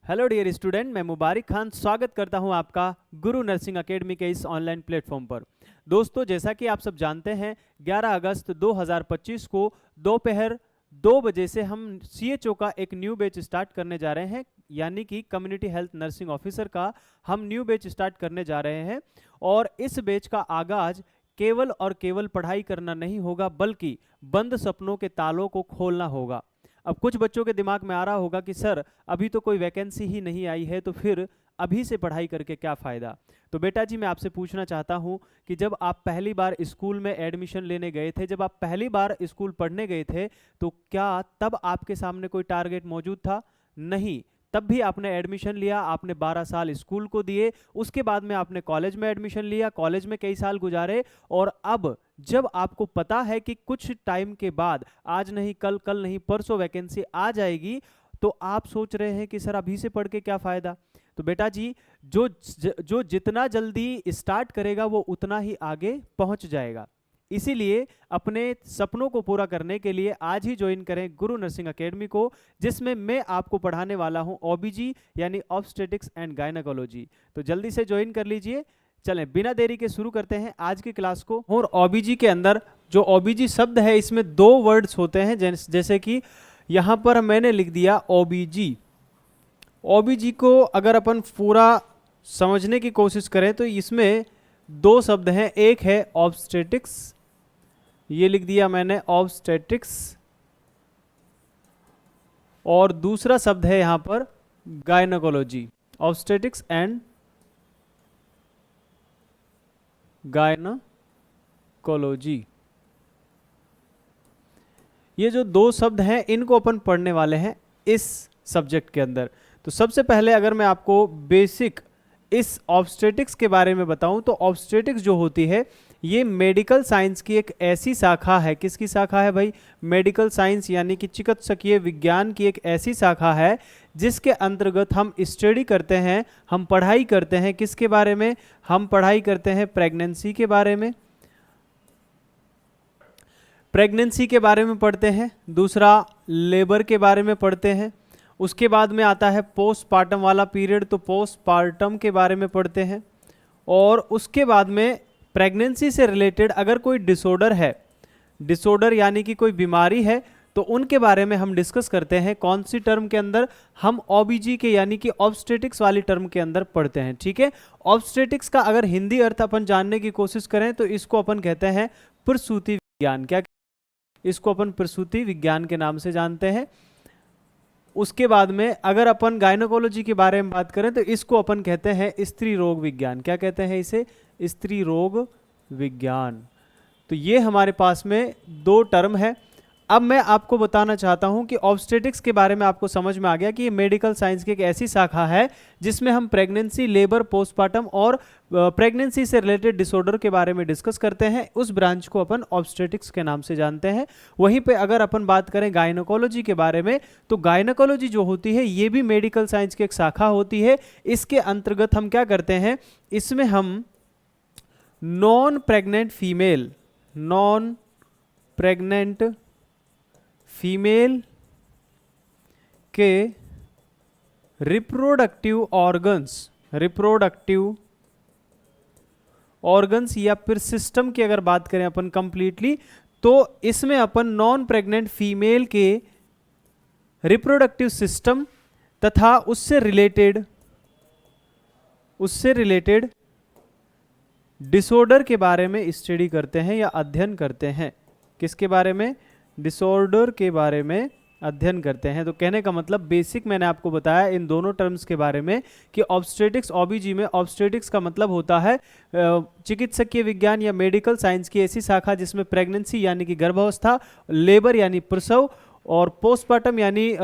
Hello dear student, मैं मुबारिक खान स्वागत करता हूं आपका गुरु नर्सिंग एकेडमी के इस ऑनलाइन प्लेटफॉर्म पर। दोस्तों, जैसा कि आप सब जानते हैं, 11 अगस्त 2025 को दोपहर 2 बजे से हम CHO का एक न्यू बैच स्टार्ट करने जा रहे हैं, यानी कि कम्युनिटी हेल्थ नर्सिंग ऑफिसर का हम न्यू बैच स्टार्ट करने जा रहे हैं। और इस बैच का आगाज केवल और केवल पढ़ाई करना नहीं होगा, बल्कि बंद सपनों के तालों को खोलना होगा। अब कुछ बच्चों के दिमाग में आ रहा होगा कि सर, अभी तो कोई वैकेंसी ही नहीं आई है, तो फिर अभी से पढ़ाई करके क्या फ़ायदा। तो बेटा जी, मैं आपसे पूछना चाहता हूं कि जब आप पहली बार स्कूल में एडमिशन लेने गए थे, जब आप पहली बार स्कूल पढ़ने गए थे, तो क्या तब आपके सामने कोई टारगेट मौजूद था? नहीं। तब भी आपने एडमिशन लिया, आपने 12 साल स्कूल को दिए, उसके बाद में आपने कॉलेज में एडमिशन लिया, कॉलेज में कई साल गुजारे, और अब जब आपको पता है कि कुछ टाइम के बाद, आज नहीं कल, कल नहीं परसों वैकेंसी आ जाएगी, तो आप सोच रहे हैं कि सर अभी से पढ़ के क्या फ़ायदा। तो बेटा जी, जो जितना जल्दी स्टार्ट करेगा वो उतना ही आगे पहुंच जाएगा। इसीलिए अपने सपनों को पूरा करने के लिए आज ही ज्वाइन करें गुरु नर्सिंग एकेडमी को, जिसमें मैं आपको पढ़ाने वाला हूं OBG यानी ऑब्स्टेटिक्स एंड गायनेकोलॉजी। तो जल्दी से ज्वाइन कर लीजिए। चलें, बिना देरी के शुरू करते हैं आज की क्लास को। और OBG के अंदर जो OBG शब्द है, इसमें 2 वर्ड्स होते हैं, जैसे कि यहाँ पर मैंने लिख दिया OBG। OBG को अगर अपन पूरा समझने की कोशिश करें तो इसमें 2 शब्द हैं। एक है ऑब्स्टेटिक्स, ये लिख दिया मैंने ऑब्स्टेटिक्स, और दूसरा शब्द है यहां पर गायनेकोलॉजी, ऑब्स्टेटिक्स एंड गायनेकोलॉजी। ये जो 2 शब्द हैं, इनको अपन पढ़ने वाले हैं इस सब्जेक्ट के अंदर। तो सबसे पहले अगर मैं आपको बेसिक इस ऑब्स्टेटिक्स के बारे में बताऊं, तो ऑब्स्टेटिक्स जो होती है, ये मेडिकल साइंस की एक ऐसी शाखा है। किसकी शाखा है भाई? मेडिकल साइंस यानी कि चिकित्सकीय विज्ञान की एक ऐसी शाखा है जिसके अंतर्गत हम स्टडी करते हैं, हम पढ़ाई करते हैं। किसके बारे में हम पढ़ाई करते हैं? प्रेगनेंसी के बारे में, प्रेगनेंसी के बारे में पढ़ते हैं। दूसरा, लेबर के बारे में पढ़ते हैं। उसके बाद में आता है पोस्टपार्टम वाला पीरियड, तो पोस्टपार्टम के बारे में पढ़ते हैं। और उसके बाद में प्रेगनेंसी से रिलेटेड अगर कोई डिसऑर्डर है, डिसऑर्डर यानी कि कोई बीमारी है, तो उनके बारे में हम डिस्कस करते हैं। कौन सी टर्म के अंदर? हम OBG के यानी कि ऑब्स्टेटिक्स वाली टर्म के अंदर पढ़ते हैं। ठीक है। ऑब्स्टेटिक्स का अगर हिंदी अर्थ अपन जानने की कोशिश करें तो इसको अपन कहते हैं प्रसूति विज्ञान। क्या? इसको अपन प्रसूति विज्ञान के नाम से जानते हैं। उसके बाद में अगर अपन गायनेकोलॉजी के बारे में बात करें तो इसको अपन कहते हैं स्त्री रोग विज्ञान। क्या कहते हैं इसे? स्त्री रोग विज्ञान। तो ये हमारे पास में 2 टर्म है। अब मैं आपको बताना चाहता हूं कि ऑब्स्टेटिक्स के बारे में आपको समझ में आ गया कि ये मेडिकल साइंस की एक ऐसी शाखा है जिसमें हम प्रेगनेंसी, लेबर, पोस्टपार्टम और प्रेगनेंसी से रिलेटेड डिसऑर्डर के बारे में डिस्कस करते हैं। उस ब्रांच को अपन ऑब्स्टेटिक्स के नाम से जानते हैं। वहीं पे अगर अपन बात करें गायनेकोलॉजी के बारे में, तो गायनेकोलॉजी जो होती है ये भी मेडिकल साइंस की एक शाखा होती है। इसके अंतर्गत हम क्या करते हैं? इसमें हम non pregnant female, non pregnant female के रिप्रोडक्टिव ऑर्गन्स या फिर सिस्टम की अगर बात करें अपन कंप्लीटली, तो इसमें अपन नॉन प्रेग्नेंट फीमेल के रिप्रोडक्टिव सिस्टम तथा उससे रिलेटेड डिसऑर्डर के बारे में स्टडी करते हैं या अध्ययन करते हैं। किसके बारे में? डिसऑर्डर के बारे में अध्ययन करते हैं। तो कहने का मतलब बेसिक मैंने आपको बताया इन दोनों टर्म्स के बारे में कि ऑब्स्टेटिक्स, OBG में ऑब्स्टेटिक्स का मतलब होता है चिकित्सकीय विज्ञान या मेडिकल साइंस की ऐसी शाखा जिसमें प्रेगनेंसी यानी कि गर्भावस्था, लेबर यानी प्रसव, और पोस्टपार्टम यानी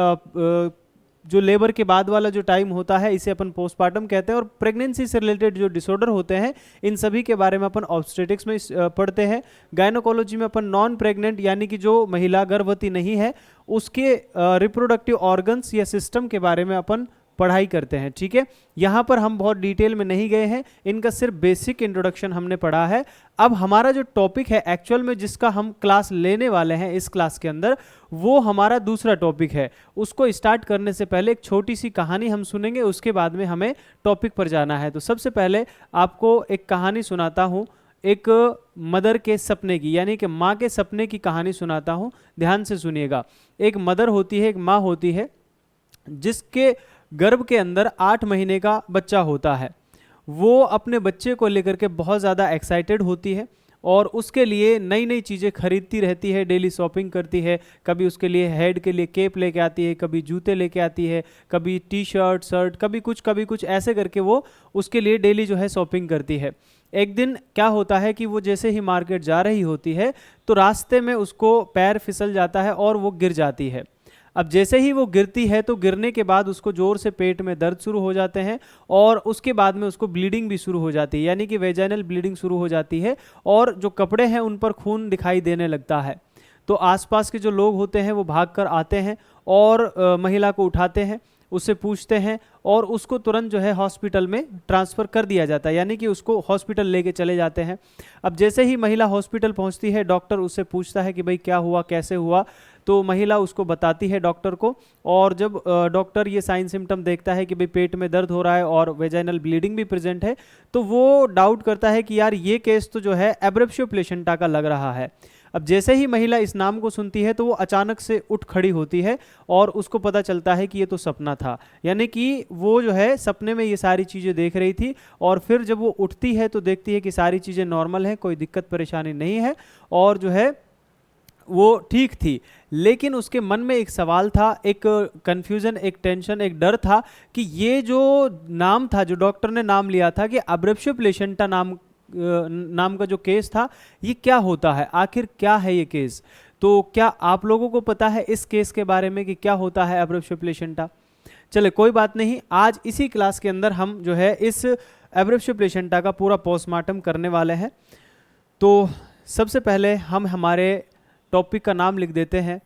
जो लेबर के बाद वाला जो टाइम होता है, इसे अपन पोस्टपार्टम कहते हैं। और प्रेगनेंसी से रिलेटेड जो डिसऑर्डर होते हैं, इन सभी के बारे में अपन ऑब्स्टेटिक्स में पढ़ते हैं। गायनेकोलॉजी में अपन नॉन प्रेग्नेंट यानी कि जो महिला गर्भवती नहीं है, उसके रिप्रोडक्टिव ऑर्गन्स या सिस्टम के बारे में अपन पढ़ाई करते हैं, ठीक है। यहाँ पर हम बहुत डिटेल में नहीं गए हैं, इनका सिर्फ बेसिक इंट्रोडक्शन हमने पढ़ा है। अब हमारा जो टॉपिक है एक्चुअल में जिसका हम क्लास लेने वाले हैं इस क्लास के अंदर, वो हमारा दूसरा टॉपिक है। उसको स्टार्ट करने से पहले एक छोटी सी कहानी हम सुनेंगे, उसके बाद में हमें टॉपिक पर जाना है। तो सबसे पहले आपको एक कहानी सुनाता हूँ, एक मदर के सपने की, यानी कि माँ के सपने की कहानी सुनाता हूँ। ध्यान से सुनिएगा। एक मदर होती है, एक माँ होती है, जिसके गर्भ के अंदर 8 महीने का बच्चा होता है। वो अपने बच्चे को लेकर के बहुत ज़्यादा एक्साइटेड होती है और उसके लिए नई नई चीज़ें खरीदती रहती है, डेली शॉपिंग करती है। कभी उसके लिए हेड के लिए केप लेके आती है, कभी जूते लेके आती है, कभी टी शर्ट शर्ट, कभी कुछ ऐसे करके वो उसके लिए डेली जो है शॉपिंग करती है। एक दिन क्या होता है कि वो जैसे ही मार्केट जा रही होती है तो रास्ते में उसको पैर फिसल जाता है और वो गिर जाती है। अब जैसे ही वो गिरती है तो गिरने के बाद उसको ज़ोर से पेट में दर्द शुरू हो जाते हैं और उसके बाद में उसको ब्लीडिंग भी शुरू हो जाती है, यानी कि वेजाइनल ब्लीडिंग शुरू हो जाती है और जो कपड़े हैं उन पर खून दिखाई देने लगता है। तो आसपास के जो लोग होते हैं वो भागकर आते हैं और महिला को उठाते हैं, उससे पूछते हैं और उसको तुरंत जो है हॉस्पिटल में ट्रांसफ़र कर दिया जाता है, यानी कि उसको हॉस्पिटल लेके चले जाते हैं। अब जैसे ही महिला हॉस्पिटल पहुंचती है, डॉक्टर उससे पूछता है कि भाई क्या हुआ, कैसे हुआ। तो महिला उसको बताती है डॉक्टर को, और जब डॉक्टर ये साइन सिम्टम देखता है कि भाई पेट में दर्द हो रहा है और वेजाइनल ब्लीडिंग भी प्रेजेंट है, तो वो डाउट करता है कि यार ये केस तो जो है एब्रेप्शियो प्लेसेंटा का लग रहा है। अब जैसे ही महिला इस नाम को सुनती है तो वो अचानक से उठ खड़ी होती है और उसको पता चलता है कि ये तो सपना था, यानी कि वो जो है सपने में ये सारी चीज़ें देख रही थी। और फिर जब वो उठती है तो देखती है कि सारी चीज़ें नॉर्मल हैं, कोई दिक्कत परेशानी नहीं है और जो है वो ठीक थी। लेकिन उसके मन में एक सवाल था, एक कन्फ्यूज़न, एक टेंशन, एक डर था कि ये जो नाम था, जो डॉक्टर ने नाम लिया था कि एब्रेप्शियो प्लेसेंटा नाम का जो केस था, ये क्या होता है, आखिर क्या है ये केस। तो क्या आप लोगों को पता है इस केस के बारे में कि क्या होता है एब्रेप्शियो प्लेसेंटा? चले कोई बात नहीं, आज इसी क्लास के अंदर हम जो है इस एब्रेप्शियो प्लेसेंटा का पूरा पोस्टमार्टम करने वाले हैं। तो सबसे पहले हम हमारे टॉपिक का नाम लिख देते हैं।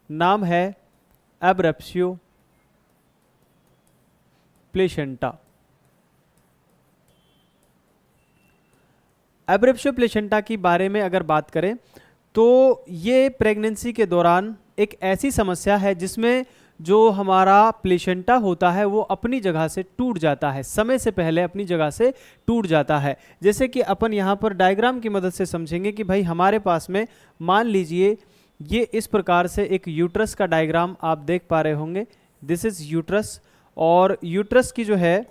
नाम है एब्रेप्शियो प्लेसेंटा। एब्रेप्शियो प्लेसेंटा की बारे में अगर बात करें तो ये प्रेगनेंसी के दौरान एक ऐसी समस्या है जिसमें जो हमारा प्लेसेंटा होता है वो अपनी जगह से टूट जाता है, समय से पहले अपनी जगह से टूट जाता है। जैसे कि अपन यहाँ पर डायग्राम की मदद से समझेंगे कि भाई हमारे पास में मान लीजिए ये इस प्रकार से एक यूट्रस का डायग्राम आप देख पा रहे होंगे। दिस इज़ यूट्रस, और यूट्रस की जो है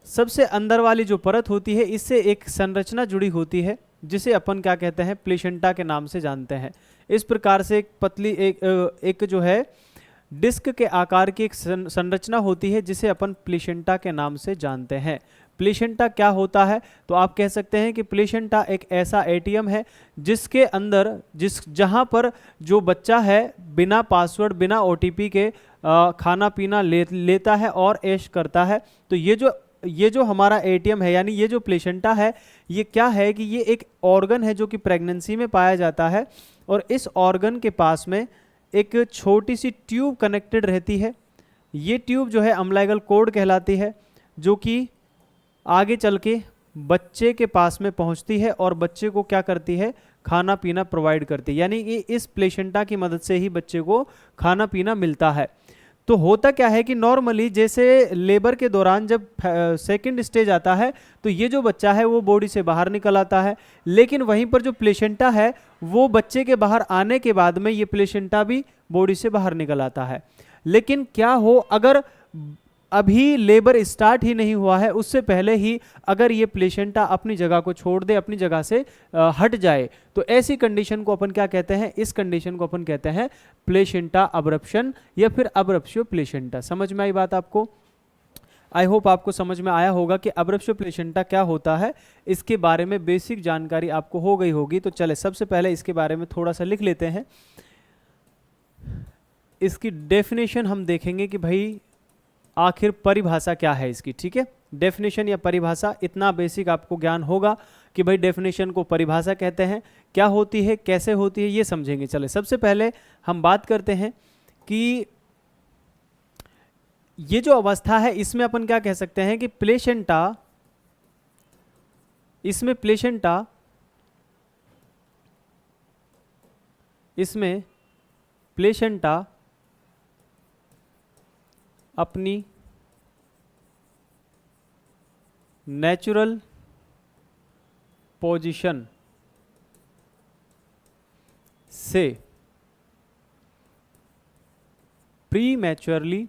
सबसे अंदर वाली जो परत होती है इससे एक संरचना जुड़ी होती है जिसे अपन क्या कहते हैं, प्लेसेंटा के नाम से जानते हैं। इस प्रकार से एक पतली एक जो है डिस्क के आकार की एक संरचना होती है जिसे अपन प्लेसेंटा के नाम से जानते हैं। प्लेसेंटा क्या होता है? तो आप कह सकते हैं कि प्लेसेंटा एक ऐसा एटीएम है जिसके अंदर जहां पर जो बच्चा है बिना पासवर्ड, बिना ओटीपी के खाना पीना लेता है और ऐश करता है। तो ये जो हमारा एटीएम है, यानी ये जो प्लेसेंटा है, ये क्या है कि ये एक ऑर्गन है जो कि प्रेगनेंसी में पाया जाता है और इस ऑर्गन के पास में एक छोटी सी ट्यूब कनेक्टेड रहती है। ये ट्यूब जो है अम्बिलिकल कॉर्ड कहलाती है, जो कि आगे चल के बच्चे के पास में पहुंचती है और बच्चे को क्या करती है, खाना पीना प्रोवाइड करती है। यानी कि इस प्लेसेंटा की मदद से ही बच्चे को खाना पीना मिलता है। तो होता क्या है कि नॉर्मली जैसे लेबर के दौरान जब सेकंड स्टेज आता है तो ये जो बच्चा है वो बॉडी से बाहर निकल आता है, लेकिन वहीं पर जो प्लेसेंटा है वो बच्चे के बाहर आने के बाद में ये प्लेसेंटा भी बॉडी से बाहर निकल आता है। लेकिन क्या हो अगर अभी लेबर स्टार्ट ही नहीं हुआ है, उससे पहले ही अगर ये प्लेसेंटा अपनी जगह को छोड़ दे, अपनी जगह से हट जाए, तो ऐसी कंडीशन को अपन क्या कहते हैं, इस कंडीशन को अपन कहते हैं प्लेसेंटा अब्रप्शन या फिर अब्रप्शियो प्लेसेंटा। समझ में आई बात आपको? आई होप आपको समझ में आया होगा कि अब्रप्शियो प्लेसेंटा क्या होता है, इसके बारे में बेसिक जानकारी आपको हो गई होगी। तो चले सबसे पहले इसके बारे में थोड़ा सा लिख लेते हैं। इसकी डेफिनेशन हम देखेंगे कि भाई आखिर परिभाषा क्या है इसकी, ठीक है। डेफिनेशन या परिभाषा, इतना बेसिक आपको ज्ञान होगा कि भाई डेफिनेशन को परिभाषा कहते हैं, क्या होती है, कैसे होती है, ये समझेंगे। चले सबसे पहले हम बात करते हैं कि ये जो अवस्था है इसमें अपन क्या कह सकते हैं कि प्लेसेंटा, इसमें प्लेसेंटा अपनी नेचुरल पोजीशन से प्रीमैच्योरली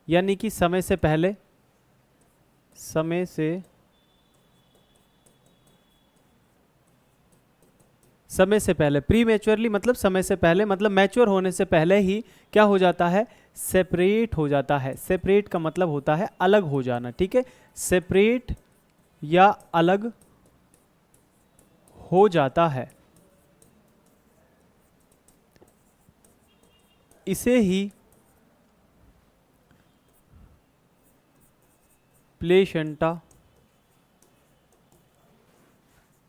यानी कि समय से पहले प्रीमैच्योरली मतलब समय से पहले, मतलब मैच्योर होने से पहले ही क्या हो जाता है, सेपरेट हो जाता है। सेपरेट का मतलब होता है अलग हो जाना, ठीक है, सेपरेट या अलग हो जाता है, इसे ही प्लेसेंटा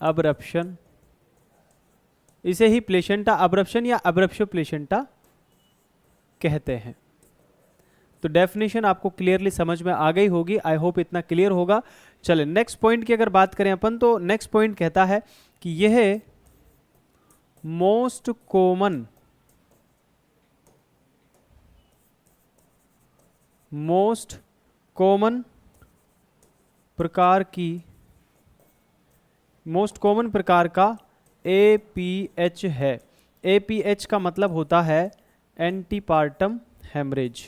अब्रप्शन, या अब्रप्शो प्लेसेंटा कहते हैं। तो डेफिनेशन आपको क्लियरली समझ में आ गई होगी, आई होप इतना क्लियर होगा। चले नेक्स्ट पॉइंट की अगर बात करें अपन, तो नेक्स्ट पॉइंट कहता है कि यह मोस्ट कॉमन प्रकार का APH है। APH का मतलब होता है एंटीपार्टम हेमरेज।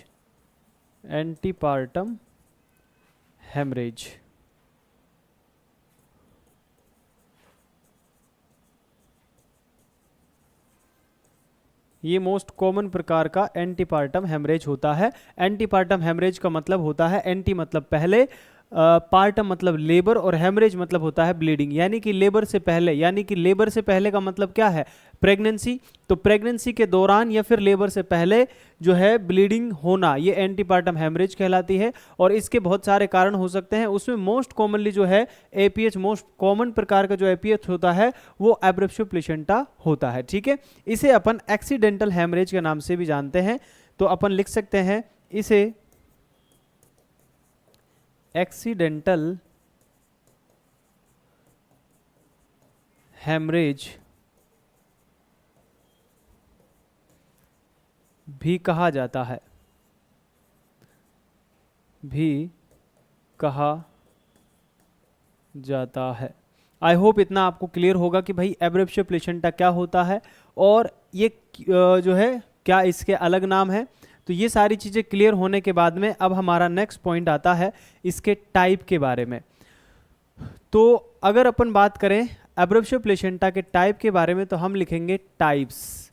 ये मोस्ट कॉमन प्रकार का एंटीपार्टम हेमरेज होता है। एंटीपार्टम हेमरेज का मतलब होता है, एंटी मतलब पहले, पार्टम मतलब लेबर, और हेमरेज मतलब होता है ब्लीडिंग, यानी कि लेबर से पहले। यानी कि लेबर से पहले का मतलब क्या है, प्रेगनेंसी। तो प्रेगनेंसी के दौरान या फिर लेबर से पहले जो है ब्लीडिंग होना, ये एंटीपार्टम हेमरेज कहलाती है। और इसके बहुत सारे कारण हो सकते हैं, उसमें मोस्ट कॉमनली जो है APH, मोस्ट कॉमन प्रकार का जो APH होता है वो अब्रप्शो प्लेसेंटा होता है, ठीक है। इसे अपन एक्सीडेंटल हेमरेज के नाम से भी जानते हैं। तो अपन लिख सकते हैं इसे एक्सीडेंटल हेमरेज भी कहा जाता है, आई होप इतना आपको क्लियर होगा कि भाई अब्रप्शो प्लेसेंटा क्या होता है और ये जो है क्या इसके अलग नाम है। तो ये सारी चीज़ें क्लियर होने के बाद में अब हमारा नेक्स्ट पॉइंट आता है इसके टाइप के बारे में। तो अगर अपन बात करें अब्रप्शो प्लेसेंटा के टाइप के बारे में, तो हम लिखेंगे टाइप्स,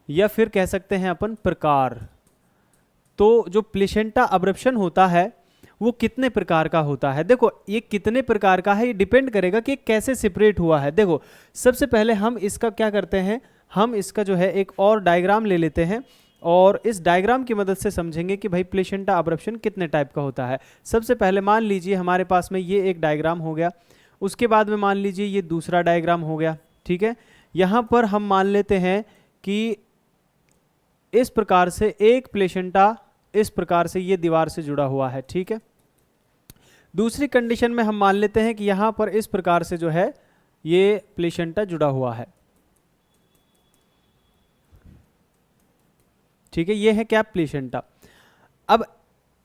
या फिर कह सकते हैं अपन प्रकार। तो जो प्लेसेंटा अब्रप्शन होता है वो कितने प्रकार का होता है, देखो ये कितने प्रकार का है ये डिपेंड करेगा कि कैसे सेपरेट हुआ है। देखो सबसे पहले हम इसका क्या करते हैं, हम इसका जो है एक और डायग्राम ले लेते हैं और इस डायग्राम की मदद से समझेंगे कि भाई प्लेसेंटा अब्रप्शन कितने टाइप का होता है। सबसे पहले मान लीजिए हमारे पास में ये एक डायग्राम हो गया, उसके बाद में मान लीजिए ये दूसरा डायग्राम हो गया, ठीक है। यहाँ पर हम मान लेते हैं कि इस प्रकार से एक प्लेसेंटा इस प्रकार से ये दीवार से जुड़ा हुआ है, ठीक है। दूसरी कंडीशन में हम मान लेते हैं कि यहाँ पर इस प्रकार से जो है ये प्लेसेंटा जुड़ा हुआ है, ठीक है। ये है क्या, प्लेसेंटा। अब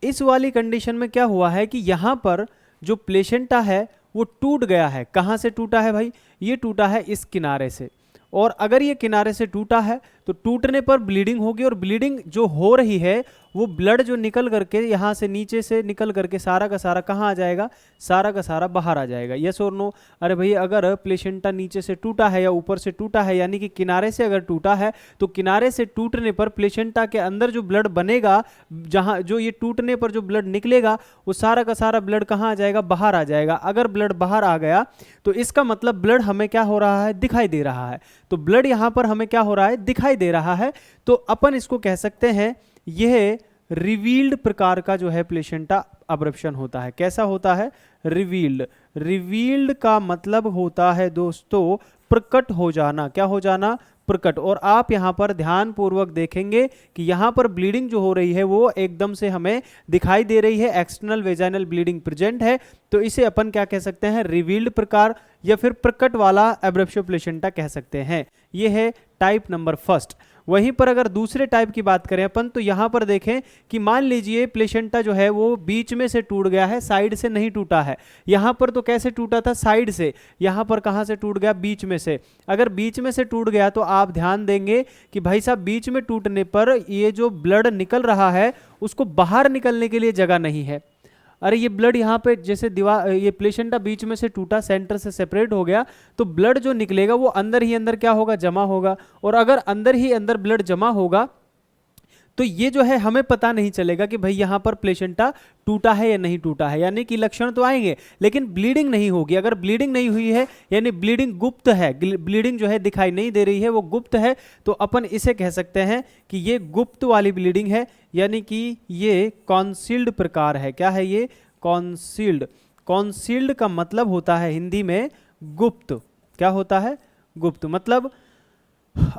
इस वाली कंडीशन में क्या हुआ है कि यहाँ पर जो प्लेसेंटा है वो टूट गया है। कहाँ से टूटा है भाई, ये टूटा है इस किनारे से, और अगर ये किनारे से टूटा है तो टूटने पर ब्लीडिंग होगी, और ब्लीडिंग जो हो रही है वो ब्लड जो निकल करके यहाँ से नीचे से निकल करके सारा का सारा कहाँ आ जाएगा, सारा का सारा बाहर आ जाएगा। यस और नो। अरे भाई अगर प्लेसेंटा नीचे से टूटा है या ऊपर से टूटा है, यानी कि किनारे से अगर टूटा है, तो किनारे से टूटने पर प्लेसेंटा के अंदर जो ब्लड बनेगा, जहाँ जो ये टूटने पर जो ब्लड निकलेगा वो सारा का सारा ब्लड कहाँ आ जाएगा, बाहर आ जाएगा। अगर ब्लड बाहर आ गया तो इसका मतलब ब्लड हमें क्या हो रहा है, दिखाई दे रहा है। तो ब्लड यहाँ पर हमें क्या हो रहा है, दिखाई दे रहा है। तो अपन इसको कह सकते हैं यह रिवील्ड प्रकार का जो है प्लेसेंटा अब्रप्शन होता है। कैसा होता है, रिवील्ड। रिवील्ड का मतलब होता है दोस्तों प्रकट हो जाना। क्या हो जाना, प्रकट। और आप यहाँ पर ध्यान पूर्वक देखेंगे कि यहाँ पर ब्लीडिंग जो हो रही है वो एकदम से हमें दिखाई दे रही है, एक्सटर्नल वेजाइनल ब्लीडिंग प्रेजेंट है, तो इसे अपन क्या कह सकते हैं, रिवील्ड प्रकार या फिर प्रकट वाला एब्रेप्शियो प्लेसेंटा कह सकते हैं। ये है टाइप नंबर फर्स्ट। वहीं पर अगर दूसरे टाइप की बात करें अपन, तो यहां पर देखें कि मान लीजिए प्लेसेंटा जो है वो बीच में से टूट गया है, साइड से नहीं टूटा है। यहां पर तो कैसे टूटा था, साइड से। यहां पर कहां से टूट गया, बीच में से। अगर बीच में से टूट गया तो आप ध्यान देंगे कि भाई साहब बीच में टूटने पर ये जो ब्लड निकल रहा है उसको बाहर निकलने के लिए जगह नहीं है। अरे ये ब्लड यहाँ पे जैसे दीवार, ये प्लेसेंटा बीच में से टूटा, सेंटर से सेपरेट हो गया, तो ब्लड जो निकलेगा वो अंदर ही अंदर क्या होगा, जमा होगा। और अगर अंदर ही अंदर ब्लड जमा होगा तो ये जो है हमें पता नहीं चलेगा कि भाई यहाँ पर प्लेसेंटा टूटा है या नहीं टूटा है, यानी कि लक्षण तो आएंगे लेकिन ब्लीडिंग नहीं होगी। अगर ब्लीडिंग नहीं हुई है यानी ब्लीडिंग गुप्त है, ब्लीडिंग जो है दिखाई नहीं दे रही है, वो गुप्त है, तो अपन इसे कह सकते हैं कि ये गुप्त वाली ब्लीडिंग है, यानी कि ये कॉन्सील्ड प्रकार है। क्या है ये, कॉन्सील्ड। कॉन्सील्ड का मतलब होता है हिंदी में गुप्त। क्या होता है, गुप्त। मतलब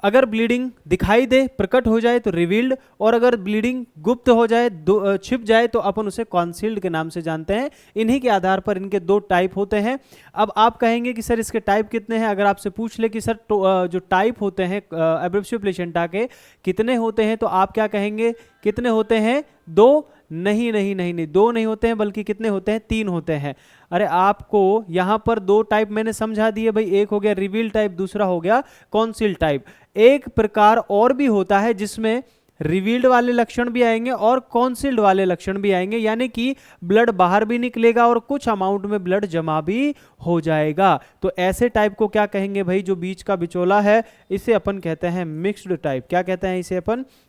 अगर ब्लीडिंग दिखाई दे, प्रकट हो जाए तो रिवील्ड, और अगर ब्लीडिंग गुप्त हो जाए, छिप जाए, तो अपन उसे कॉन्सील्ड के नाम से जानते हैं। इन्हीं के आधार पर इनके दो टाइप होते हैं। अब आप कहेंगे कि सर इसके टाइप कितने हैं। अगर आपसे पूछ ले कि सर जो टाइप होते हैं एब्रेप्शियो प्लेसेंटा के कितने होते हैं, तो आप क्या कहेंगे, कितने होते हैं, दो। नहीं नहीं नहीं नहीं, दो नहीं होते हैं, बल्कि कितने होते हैं, तीन होते हैं। अरे आपको यहां पर दो टाइप मैंने समझा दिए भाई, एक हो गया रिवील टाइप, दूसरा हो गया कॉन्सील्ड टाइप। एक प्रकार और भी होता है जिसमें रिवील्ड वाले लक्षण भी आएंगे और कॉन्सील्ड वाले लक्षण भी आएंगे, यानी कि ब्लड बाहर भी निकलेगा और कुछ अमाउंट में ब्लड जमा भी हो जाएगा। तो ऐसे टाइप को क्या कहेंगे भाई, जो बीच का बिचौला है, इसे अपन कहते हैं मिक्स्ड टाइप। क्या कहते हैं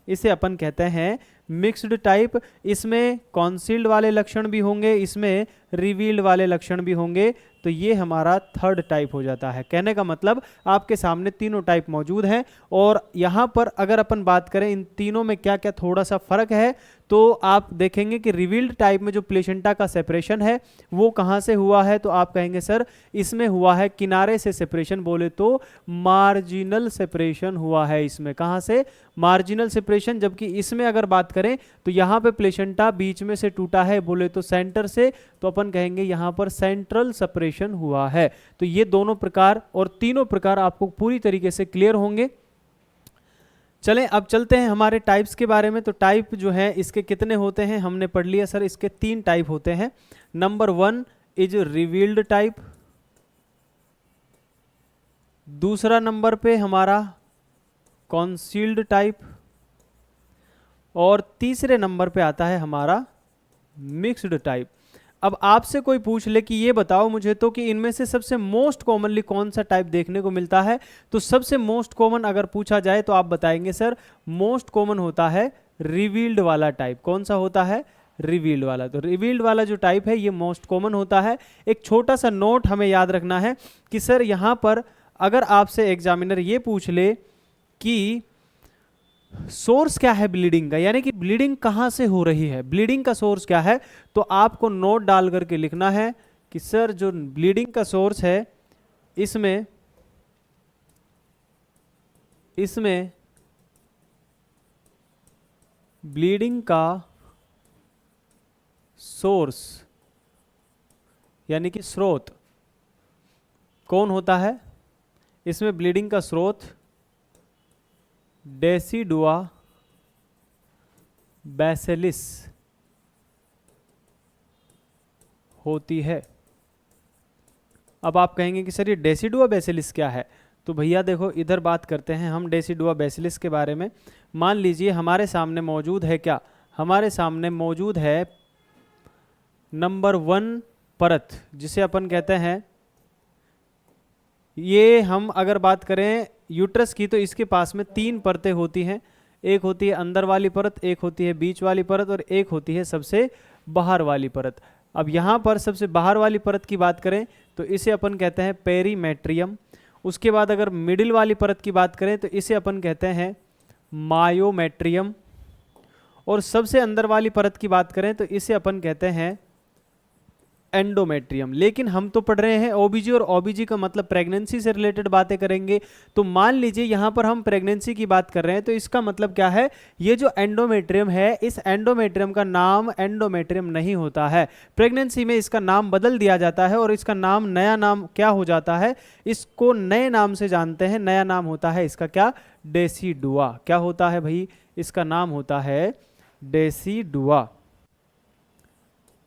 इसे अपन कहते हैं मिक्स्ड टाइप। इसमें कॉन्सील्ड वाले लक्षण भी होंगे, इसमें रिवील्ड वाले लक्षण भी होंगे, तो ये हमारा थर्ड टाइप हो जाता है। कहने का मतलब आपके सामने तीनों टाइप मौजूद हैं। और यहाँ पर अगर अपन बात करें इन तीनों में क्या क्या थोड़ा सा फर्क है, तो आप देखेंगे कि रिवील्ड टाइप में जो प्लेसेंटा का सेपरेशन है वो कहाँ से हुआ है, तो आप कहेंगे सर इसमें हुआ है किनारे से सेपरेशन, बोले तो मार्जिनल सेपरेशन हुआ है इसमें। कहाँ से, मार्जिनल सेपरेशन। जबकि इसमें अगर बात करें तो यहाँ पे प्लेसेंटा बीच में से टूटा है, बोले तो सेंटर से, तो अपन कहेंगे यहाँ पर सेंट्रल सेपरेशन हुआ है। तो ये दोनों प्रकार और तीनों प्रकार आपको पूरी तरीके से क्लियर होंगे। चलें अब चलते हैं हमारे टाइप्स के बारे में। तो टाइप जो है इसके कितने होते हैं हमने पढ़ लिया सर, इसके तीन टाइप होते हैं। नंबर 1 इज रिवील्ड टाइप, दूसरा नंबर पे हमारा कॉन्सील्ड टाइप, और तीसरे नंबर पे आता है हमारा मिक्स्ड टाइप। अब आपसे कोई पूछ ले कि ये बताओ मुझे तो कि इनमें से सबसे मोस्ट कॉमनली कौन सा टाइप देखने को मिलता है, तो सबसे मोस्ट कॉमन अगर पूछा जाए तो आप बताएंगे सर मोस्ट कॉमन होता है रिवील्ड वाला टाइप। कौन सा होता है, रिवील्ड वाला। तो रिवील्ड वाला जो टाइप है ये मोस्ट कॉमन होता है। एक छोटा सा नोट हमें याद रखना है कि सर यहाँ पर अगर आपसे एग्जामिनर ये पूछ ले कि सोर्स क्या है ब्लीडिंग का, यानी कि ब्लीडिंग कहाँ से हो रही है, ब्लीडिंग का सोर्स क्या है, तो आपको नोट डाल करके लिखना है कि सर जो ब्लीडिंग का सोर्स है इसमें ब्लीडिंग का सोर्स यानी कि स्रोत कौन होता है, इसमें ब्लीडिंग का स्रोत डेसिडुआ बैसिलिस होती है। अब आप कहेंगे कि सर ये डेसिडुआ बैसिलिस क्या है, तो भैया देखो इधर बात करते हैं हम डेसिडुआ बैसिलिस के बारे में। मान लीजिए हमारे सामने मौजूद है क्या, हमारे सामने मौजूद है नंबर 1 परत, जिसे अपन कहते हैं, ये हम अगर बात करें यूट्रस की तो इसके पास में 3 परतें होती हैं। एक होती है अंदर वाली परत, एक होती है बीच वाली परत और एक होती है सबसे बाहर वाली परत। अब यहाँ पर सबसे बाहर वाली परत की बात करें तो इसे अपन कहते हैं पेरीमेट्रियम। उसके बाद अगर मिडिल वाली परत की बात करें तो इसे अपन कहते हैं मायोमेट्रियम, और सबसे अंदर वाली परत की बात करें तो इसे अपन कहते हैं एंडोमेट्रियम। लेकिन हम तो पढ़ रहे हैं ओबीजी, और ओबीजी का मतलब प्रेगनेंसी से रिलेटेड बातें करेंगे। तो मान लीजिए यहाँ पर हम प्रेगनेंसी की बात कर रहे हैं, तो इसका मतलब क्या है, ये जो एंडोमेट्रियम है, इस एंडोमेट्रियम का नाम एंडोमेट्रियम नहीं होता है। प्रेगनेंसी में इसका नाम बदल दिया जाता है और इसका नाम, नया नाम क्या हो जाता है, इसको नए नाम से जानते हैं। नया नाम होता है इसका क्या, डेसिडुआ। क्या होता है भाई, इसका नाम होता है डेसिडुआ।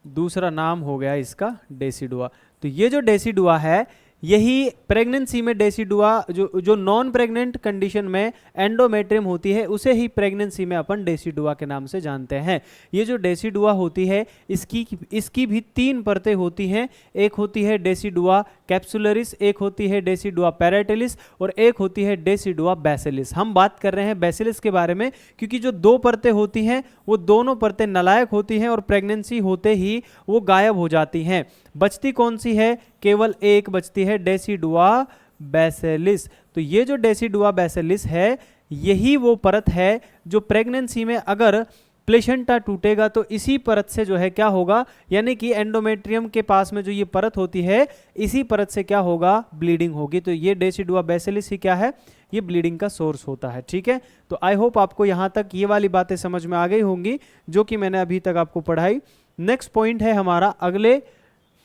दूसरा नाम हो गया इसका डेसिडुआ। तो ये जो डेसिडुआ है, यही प्रेगनेंसी में डेसिडुआ, जो नॉन प्रेग्नेंट कंडीशन में एंडोमेट्रियम होती है, उसे ही प्रेगनेंसी में अपन डेसिडुआ के नाम से जानते हैं। ये जो डेसिडुआ होती है, इसकी भी 3 परतें होती हैं। एक होती है डेसिडुआ कैप्सुलरिस, एक होती है डेसिडुआ पैराटिलिस, और एक होती है डेसिडुआ बैसिलिस। हम बात कर रहे हैं बैसिलिस के बारे में, क्योंकि जो 2 परतें होती हैं, वो दोनों परतें नालायक होती हैं और प्रेगनेंसी होते ही वो गायब हो जाती हैं। बचती कौन सी है, केवल एक बचती है, डेसिडुआ बैसिलिस। तो ये जो डेसिडुआ बैसिलिस है, यही वो परत है जो प्रेगनेंसी में अगर प्लेसेंटा टूटेगा तो इसी परत से जो है क्या होगा, यानी कि एंडोमेट्रियम के पास में जो ये परत होती है, इसी परत से क्या होगा, ब्लीडिंग होगी। तो ये डेसिडुआ बैसिलिस ही क्या है, ये ब्लीडिंग का सोर्स होता है। ठीक है, तो आई होप आपको यहाँ तक ये वाली बातें समझ में आ गई होंगी जो कि मैंने अभी तक आपको पढ़ाई। नेक्स्ट पॉइंट है हमारा, अगले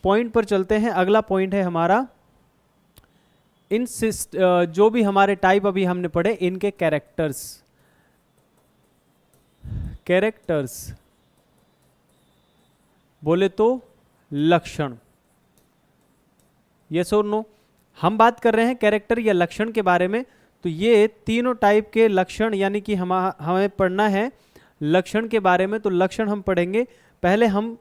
पॉइंट पर चलते हैं। अगला पॉइंट है हमारा इन जो भी हमारे टाइप अभी हमने पढ़े, इनके कैरेक्टर्स बोले तो लक्षण। यस और नो, हम बात कर रहे हैं कैरेक्टर या लक्षण के बारे में। तो ये तीनों टाइप के लक्षण, यानी कि हमें पढ़ना है लक्षण के बारे में। तो लक्षण हम पढ़ेंगे। पहले हम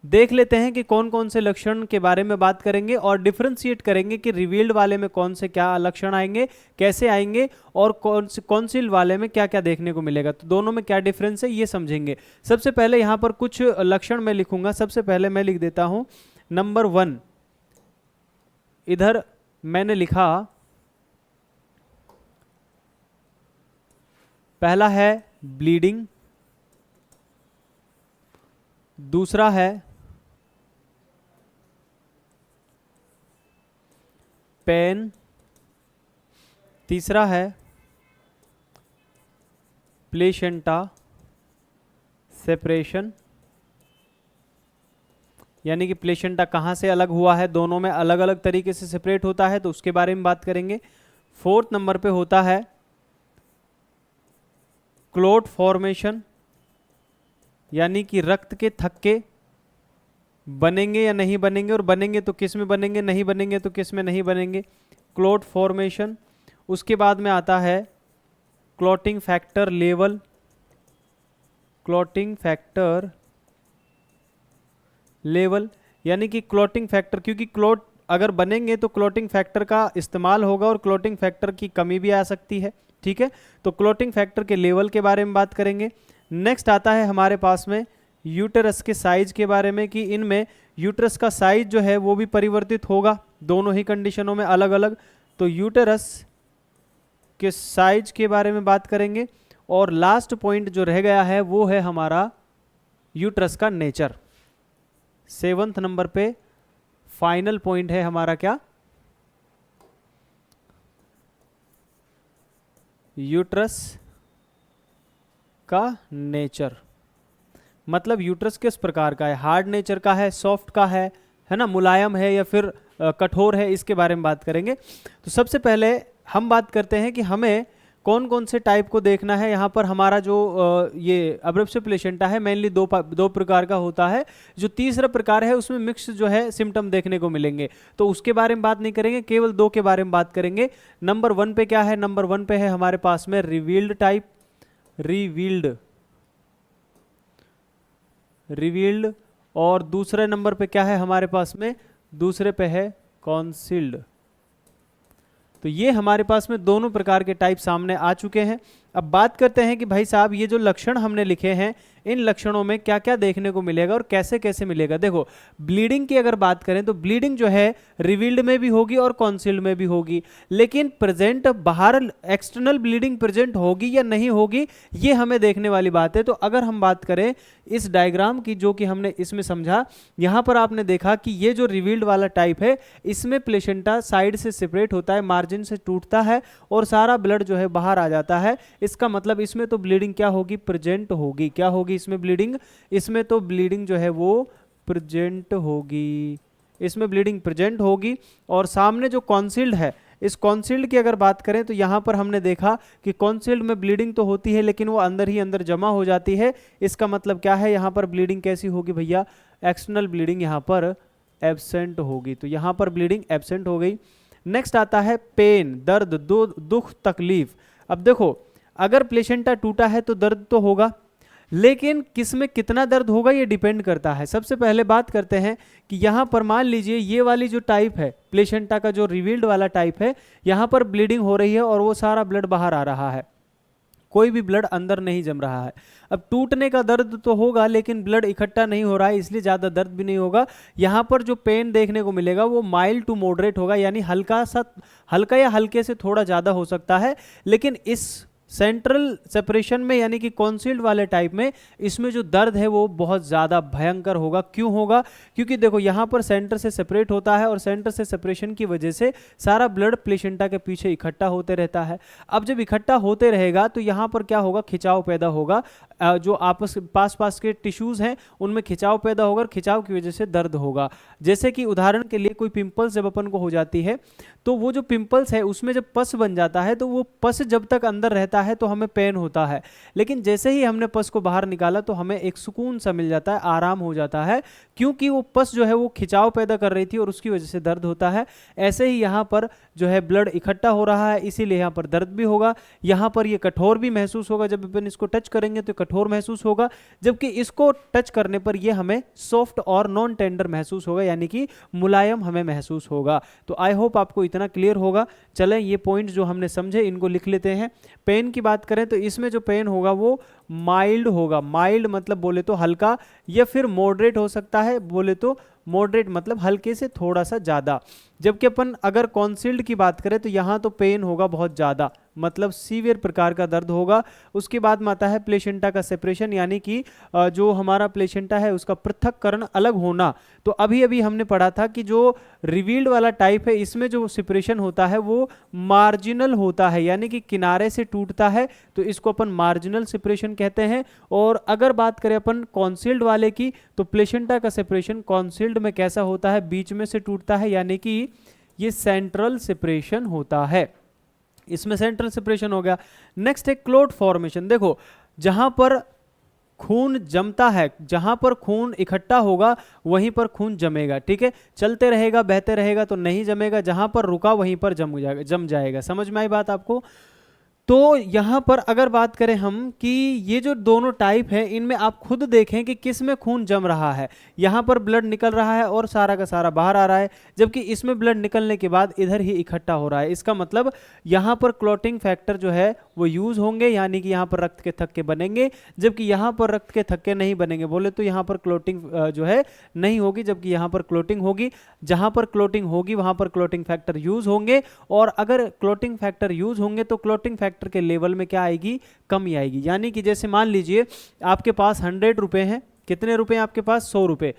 देख लेते हैं कि कौन कौन से लक्षण के बारे में बात करेंगे और डिफरेंशिएट करेंगे कि रिवील्ड वाले में कौन से क्या लक्षण आएंगे, कैसे आएंगे, और कॉन्सिल वाले में क्या क्या देखने को मिलेगा। तो दोनों में क्या डिफरेंस है ये समझेंगे। सबसे पहले यहाँ पर कुछ लक्षण मैं लिखूंगा। सबसे पहले मैं लिख देता हूँ नंबर 1। इधर मैंने लिखा, पहला है ब्लीडिंग, दूसरा है पेन, तीसरा है प्लेसेंटा सेपरेशन, यानी कि प्लेसेंटा कहाँ से अलग हुआ है, दोनों में अलग अलग तरीके से सेपरेट होता है, तो उसके बारे में बात करेंगे। 4th नंबर पे होता है क्लोट फॉर्मेशन, यानी कि रक्त के थक्के बनेंगे या नहीं बनेंगे, और बनेंगे तो किस में बनेंगे, नहीं बनेंगे तो किस में नहीं बनेंगे, क्लोट फॉर्मेशन। उसके बाद में आता है clotting factor level, clotting factor level, यानी कि क्लॉटिंग फैक्टर, क्योंकि क्लॉट अगर बनेंगे तो क्लॉटिंग फैक्टर का इस्तेमाल होगा और क्लॉटिंग फैक्टर की कमी भी आ सकती है। ठीक है, तो क्लॉटिंग फैक्टर के लेवल के बारे में बात करेंगे। नेक्स्ट आता है हमारे पास में यूटेरस के साइज के बारे में, कि इनमें यूटेरस का साइज जो है वो भी परिवर्तित होगा दोनों ही कंडीशनों में अलग अलग। तो यूटेरस के साइज के बारे में बात करेंगे। और लास्ट पॉइंट जो रह गया है वो है हमारा यूटेरस का नेचर। 7th नंबर पे फाइनल पॉइंट है हमारा क्या, यूटेरस का नेचर। मतलब यूट्रस किस प्रकार का है, हार्ड नेचर का है, सॉफ्ट का है ना, मुलायम है या फिर कठोर है, इसके बारे में बात करेंगे। तो सबसे पहले हम बात करते हैं कि हमें कौन कौन से टाइप को देखना है। यहाँ पर हमारा जो ये अब्रप्शन प्लेसेंटा है मेनली दो प्रकार का होता है। जो तीसरा प्रकार है उसमें मिक्स जो है सिम्टम देखने को मिलेंगे, तो उसके बारे में बात नहीं करेंगे, केवल 2 के बारे में बात करेंगे। नंबर 1 पे क्या है, नंबर 1 पे है हमारे पास में रिवील्ड टाइप, रिवील्ड, और दूसरे नंबर पे क्या है हमारे पास में, दूसरे पे है कॉन्सील्ड। तो ये हमारे पास में दोनों प्रकार के टाइप सामने आ चुके हैं। अब बात करते हैं कि भाई साहब ये जो लक्षण हमने लिखे हैं इन लक्षणों में क्या क्या देखने को मिलेगा और कैसे कैसे मिलेगा। देखो ब्लीडिंग की अगर बात करें तो ब्लीडिंग जो है रिवील्ड में भी होगी और कॉन्सील्ड में भी होगी, लेकिन प्रेजेंट बाहर एक्सटर्नल ब्लीडिंग प्रेजेंट होगी या नहीं होगी ये हमें देखने वाली बात है। तो अगर हम बात करें इस डायग्राम की जो कि हमने इसमें समझा, यहाँ पर आपने देखा कि ये जो रिवील्ड वाला टाइप है इसमें प्लेसेंटा साइड से सेपरेट होता है, मार्जिन से टूटता है और सारा ब्लड जो है बाहर आ जाता है। इसका मतलब इसमें तो ब्लीडिंग क्या होगी, प्रेजेंट होगी। क्या होगी इसमें ब्लीडिंग, इसमें तो ब्लीडिंग जो है वो प्रेजेंट होगी, इसमें ब्लीडिंग प्रेजेंट होगी। और सामने जो कॉन्सील्ड है, इस कॉन्सील्ड की अगर बात करें तो यहाँ पर हमने देखा कि कॉन्सील्ड में ब्लीडिंग तो होती है लेकिन वो अंदर ही अंदर जमा हो जाती है। इसका मतलब क्या है, यहाँ पर ब्लीडिंग कैसी होगी भैया, एक्सटर्नल ब्लीडिंग यहाँ पर एब्सेंट होगी। तो यहाँ पर ब्लीडिंग एब्सेंट हो गई। नेक्स्ट आता है पेन, दर्द, दुख, तकलीफ। अब देखो अगर प्लेसेंटा टूटा है तो दर्द तो होगा, लेकिन किस में कितना दर्द होगा ये डिपेंड करता है। सबसे पहले बात करते हैं कि यहाँ पर मान लीजिए ये वाली जो टाइप है प्लेसेंटा का, जो रिवील्ड वाला टाइप है, यहाँ पर ब्लीडिंग हो रही है और वो सारा ब्लड बाहर आ रहा है, कोई भी ब्लड अंदर नहीं जम रहा है। अब टूटने का दर्द तो होगा लेकिन ब्लड इकट्ठा नहीं हो रहा है, इसलिए ज़्यादा दर्द भी नहीं होगा। यहाँ पर जो पेन देखने को मिलेगा वो माइल्ड टू मॉडरेट होगा, यानी हल्का या हल्के से थोड़ा ज़्यादा हो सकता है। लेकिन इस सेंट्रल सेपरेशन में यानी कि कॉन्सील्ड वाले टाइप में इसमें जो दर्द है वो बहुत ज़्यादा भयंकर होगा। क्यों होगा, क्योंकि देखो यहाँ पर सेंटर से सेपरेट होता है और सेंटर से सेपरेशन की वजह से सारा ब्लड प्लेसेंटा के पीछे इकट्ठा होते रहता है। अब जब इकट्ठा होते रहेगा तो यहाँ पर क्या होगा, खिंचाव पैदा होगा, जो पास पास के टिश्यूज़ हैं उनमें खिंचाव पैदा होगा और खिंचाव की वजह से दर्द होगा। जैसे कि उदाहरण के लिए कोई पिंपल्स जब अपन को हो जाती है तो वो जो पिंपल्स है उसमें जब पस बन जाता है तो वो पस जब तक अंदर रहता है तो हमें पेन होता है, लेकिन जैसे ही हमने पस को बाहर निकाला तो हमें एक सुकून सा मिल जाता है, आराम हो जाता है, क्योंकि वो पस जो है वो खिंचाव पैदा कर रही थी और उसकी वजह से दर्द होता है। ऐसे ही यहाँ पर जो है ब्लड इकट्ठा हो रहा है, इसीलिए यहाँ पर दर्द भी होगा। यहाँ पर ये कठोर भी महसूस होगा, जब अपन इसको टच करेंगे तो कठोर महसूस होगा, जबकि इसको टच करने पर ये हमें सॉफ्ट और नॉन टेंडर महसूस होगा, यानी कि मुलायम हमें महसूस होगा। तो आई होप आपको इतना क्लियर होगा। चलें ये पॉइंट जो हमने समझे इनको लिख लेते हैं। पेन की बात करें तो इसमें जो पेन होगा वो माइल्ड होगा। माइल्ड मतलब बोले तो हल्का, या फिर मॉडरेट हो सकता है, बोले तो मॉडरेट मतलब हल्के से थोड़ा सा ज़्यादा। जबकि अपन अगर कॉन्सील्ड की बात करें तो यहाँ तो पेन होगा बहुत ज़्यादा, मतलब सीवियर प्रकार का दर्द होगा। उसके बाद में आता है प्लेसेंटा का सेपरेशन, यानी कि जो हमारा प्लेसेंटा है उसका पृथक्करण अलग होना। तो अभी अभी हमने पढ़ा था कि जो रिवील्ड वाला टाइप है इसमें जो सेपरेशन होता है वो मार्जिनल होता है, यानी कि किनारे से टूटता है, तो इसको अपन मार्जिनल सेपरेशन कहते हैं। और अगर बात करें अपन कॉन्सील्ड वाले की तो प्लेसेंटा का सेपरेशन कॉन्सील्ड में कैसा होता है, बीच में से टूटता है, यानी कि ये सेंट्रल सेपरेशन होता है, इसमें सेंट्रल सेपरेशन हो गया। नेक्स्ट है क्लोट फॉर्मेशन। देखो जहां पर खून जमता है, जहां पर खून इकट्ठा होगा वहीं पर खून जमेगा, ठीक है, चलते रहेगा बहते रहेगा तो नहीं जमेगा, जहां पर रुका वहीं पर जम जाएगा। समझ में आई बात आपको। तो यहाँ पर अगर बात करें हम कि ये जो दोनों टाइप है इनमें आप खुद देखें कि किस में खून जम रहा है। यहाँ पर ब्लड निकल रहा है और सारा का सारा बाहर आ रहा है, जबकि इसमें ब्लड निकलने के बाद इधर ही इकट्ठा हो रहा है। इसका मतलब यहाँ पर क्लॉटिंग फैक्टर जो है वो यूज़ होंगे, यानी कि यहाँ पर रक्त के थक्के बनेंगे, जबकि यहाँ पर रक्त के थक्के नहीं बनेंगे। बोले तो यहाँ पर क्लॉटिंग जो है नहीं होगी, जबकि यहाँ पर क्लॉटिंग होगी। जहाँ पर क्लॉटिंग होगी वहाँ पर क्लॉटिंग फैक्टर यूज़ होंगे, और अगर क्लॉटिंग फैक्टर यूज़ होंगे तो क्लॉटिंग फैक्टर के लेवल में क्या आएगी, कमी आएगी। यानी कि जैसे मान लीजिए आपके पास 100 रुपए हैं, कितने रुपए हैं आपके पास, 100 रुपए।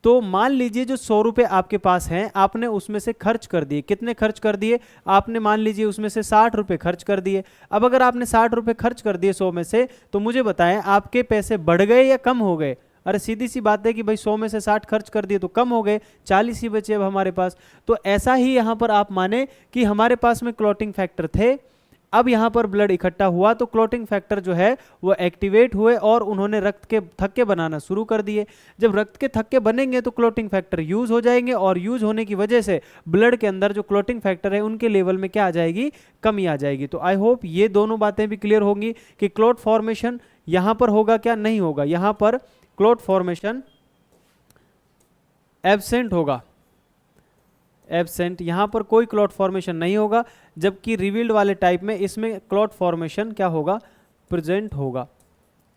तो मान लीजिए जो 100 रुपए आपके पास हैं आपने उसमें से खर्च कर दिए, कितने खर्च कर दिए आपने, मान लीजिए उसमें से 60 रुपए खर्च कर दिए। अब अगर आपने 60 रुपए खर्च कर दिए 100 में से, तो मुझे बताएं आपके पैसे बढ़ गए या कम हो गए। अरे सीधी सी बात है कि भाई 100 में से 60 खर्च कर दिए तो कम हो गए, 40 ही बचे अब हमारे पास। तो ऐसा ही यहाँ पर आप माने कि हमारे पास में क्लॉटिंग फैक्टर थे, अब यहाँ पर ब्लड इकट्ठा हुआ तो क्लॉटिंग फैक्टर जो है वो एक्टिवेट हुए और उन्होंने रक्त के थक्के बनाना शुरू कर दिए। जब रक्त के थक्के बनेंगे तो क्लॉटिंग फैक्टर यूज हो जाएंगे, और यूज होने की वजह से ब्लड के अंदर जो क्लॉटिंग फैक्टर है उनके लेवल में क्या आ जाएगी, कमी आ जाएगी। तो आई होप ये दोनों बातें भी क्लियर होंगी कि क्लॉट फॉर्मेशन यहाँ पर होगा क्या, नहीं होगा। यहाँ पर क्लॉट फॉर्मेशन एब्सेंट होगा, एब्सेंट, यहाँ पर कोई क्लॉट फॉर्मेशन नहीं होगा, जबकि रिवील्ड वाले टाइप में इसमें क्लॉट फॉर्मेशन क्या होगा, प्रेजेंट होगा।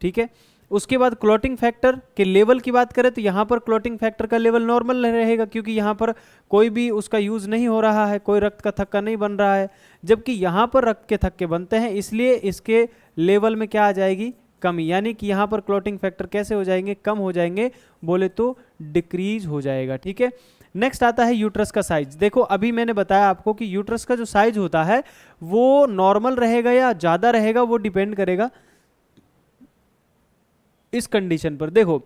ठीक है, उसके बाद क्लॉटिंग फैक्टर के लेवल की बात करें तो यहाँ पर क्लॉटिंग फैक्टर का लेवल नॉर्मल रहेगा, क्योंकि यहाँ पर कोई भी उसका यूज़ नहीं हो रहा है, कोई रक्त का थक्का नहीं बन रहा है, जबकि यहाँ पर रक्त के थक्के बनते हैं, इसलिए इसके लेवल में क्या आ जाएगी, कमी। यानी कि यहाँ पर क्लॉटिंग फैक्टर कैसे हो जाएंगे, कम हो जाएंगे, बोले तो डिक्रीज हो जाएगा। ठीक है, नेक्स्ट आता है यूट्रस का साइज। देखो अभी मैंने बताया आपको कि यूट्रस का जो साइज होता है वो नॉर्मल रहेगा या ज़्यादा रहेगा, वो डिपेंड करेगा इस कंडीशन पर। देखो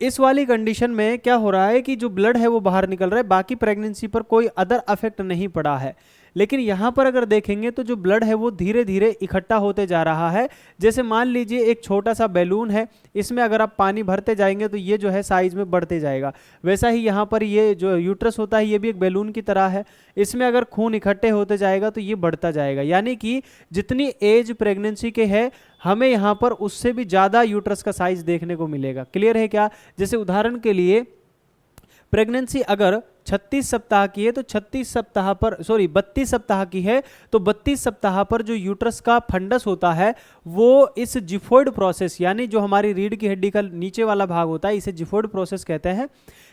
इस वाली कंडीशन में क्या हो रहा है कि जो ब्लड है वो बाहर निकल रहा है, बाकी प्रेगनेंसी पर कोई अदर अफेक्ट नहीं पड़ा है, लेकिन यहाँ पर अगर देखेंगे तो जो ब्लड है वो धीरे धीरे इकट्ठा होते जा रहा है। जैसे मान लीजिए एक छोटा सा बैलून है, इसमें अगर आप पानी भरते जाएंगे तो ये जो है साइज में बढ़ते जाएगा, वैसा ही यहाँ पर ये जो यूट्रस होता है ये भी एक बैलून की तरह है, इसमें अगर खून इकट्ठे होते जाएगा तो ये बढ़ता जाएगा। यानी कि जितनी एज प्रेगनेंसी के है हमें यहाँ पर उससे भी ज़्यादा यूट्रस का साइज देखने को मिलेगा। क्लियर है क्या? जैसे उदाहरण के लिए प्रेगनेंसी अगर 36 सप्ताह की है तो 32 सप्ताह की है तो 32 सप्ताह पर जो यूट्रस का फंडस होता है वो इस जिफोइड प्रोसेस, यानी जो हमारी रीढ़ की हड्डी का नीचे वाला भाग होता है इसे जिफोइड प्रोसेस कहते हैं,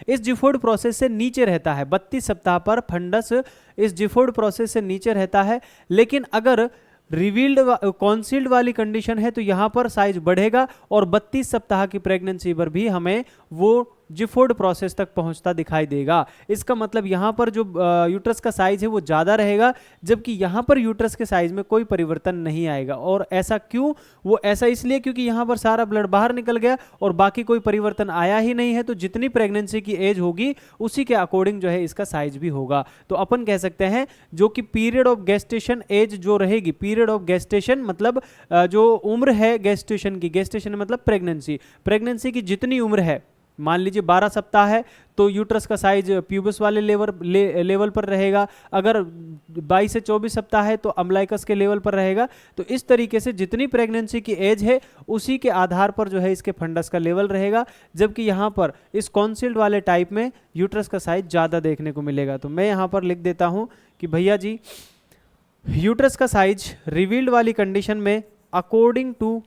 इस जिफोइड प्रोसेस से नीचे रहता है। 32 सप्ताह पर फंडस इस जिफोइड प्रोसेस से नीचे रहता है। लेकिन अगर रिवील्ड कॉन्सील्ड वाली कंडीशन है तो यहाँ पर साइज बढ़ेगा और 32 सप्ताह की प्रेगनेंसी पर भी हमें वो जिफोइड प्रोसेस तक पहुंचता दिखाई देगा। इसका मतलब यहाँ पर जो यूट्रस का साइज है वो ज़्यादा रहेगा, जबकि यहाँ पर यूट्रस के साइज में कोई परिवर्तन नहीं आएगा। और ऐसा क्यों? वो ऐसा इसलिए क्योंकि यहाँ पर सारा ब्लड बाहर निकल गया और बाकी कोई परिवर्तन आया ही नहीं है, तो जितनी प्रेगनेंसी की एज होगी उसी के अकॉर्डिंग जो है इसका साइज भी होगा। तो अपन कह सकते हैं जो कि पीरियड ऑफ गेस्टेशन एज जो रहेगी, पीरियड ऑफ गेस्टेशन मतलब जो उम्र है गेस्टेशन की, गेस्टेशन मतलब प्रेगनेंसी की जितनी उम्र है, मान लीजिए 12 सप्ताह है तो यूट्रस का साइज प्यूबस वाले लेवल पर रहेगा, अगर 22 से 24 सप्ताह है तो अम्लाइकस के लेवल पर रहेगा। तो इस तरीके से जितनी प्रेगनेंसी की एज है उसी के आधार पर जो है इसके फंडस का लेवल रहेगा, जबकि यहाँ पर इस कॉन्सील्ड वाले टाइप में यूट्रस का साइज ज़्यादा देखने को मिलेगा। तो मैं यहाँ पर लिख देता हूँ कि भैया जी यूट्रस का साइज रिवील्ड वाली कंडीशन में अकॉर्डिंग टू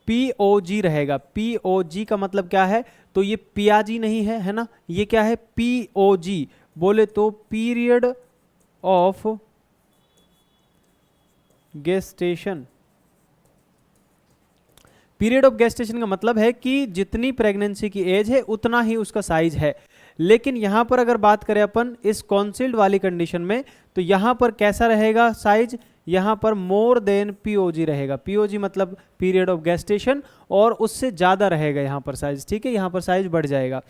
POG रहेगा। POG का मतलब क्या है? तो ये पियाजी नहीं है, है ना, ये क्या है? POG बोले तो period of gestation. Period of gestation का मतलब है कि जितनी प्रेगनेंसी की एज है उतना ही उसका साइज है। लेकिन यहाँ पर अगर बात करें अपन इस कॉन्सील्ड वाली कंडीशन में तो यहाँ पर कैसा रहेगा साइज? यहाँ पर मोर देन POG रहेगा। POG मतलब पीरियड ऑफ गेस्टेशन, और उससे ज़्यादा रहेगा यहाँ पर साइज। ठीक है, यहाँ पर साइज बढ़ जाएगा।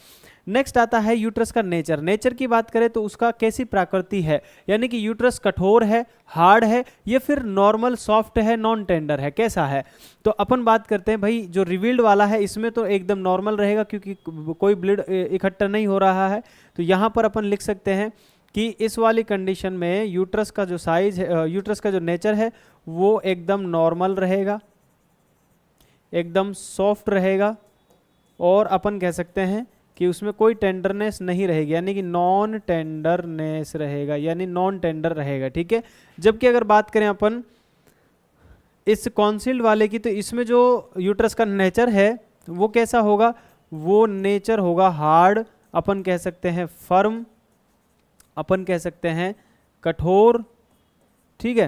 नेक्स्ट आता है यूट्रस का नेचर। नेचर की बात करें तो उसका कैसी प्रकृति है, यानी कि यूट्रस कठोर है, हार्ड है, या फिर नॉर्मल सॉफ्ट है, नॉन टेंडर है, कैसा है? तो अपन बात करते हैं भाई जो रिवील्ड वाला है इसमें तो एकदम नॉर्मल रहेगा क्योंकि कोई ब्लड इकट्ठा नहीं हो रहा है। तो यहाँ पर अपन लिख सकते हैं कि इस वाली कंडीशन में यूट्रस का जो साइज है, यूट्रस का जो नेचर है वो एकदम नॉर्मल रहेगा, एकदम सॉफ्ट रहेगा, और अपन कह सकते हैं कि उसमें कोई टेंडरनेस नहीं रहेगी, यानी कि नॉन टेंडरनेस रहेगा, यानी नॉन टेंडर रहेगा। ठीक है, जबकि अगर बात करें अपन इस कॉन्सील्ड वाले की तो इसमें जो यूट्रस का नेचर है वो कैसा होगा? वो नेचर होगा हार्ड, अपन कह सकते हैं फर्म, अपन कह सकते हैं कठोर। ठीक है,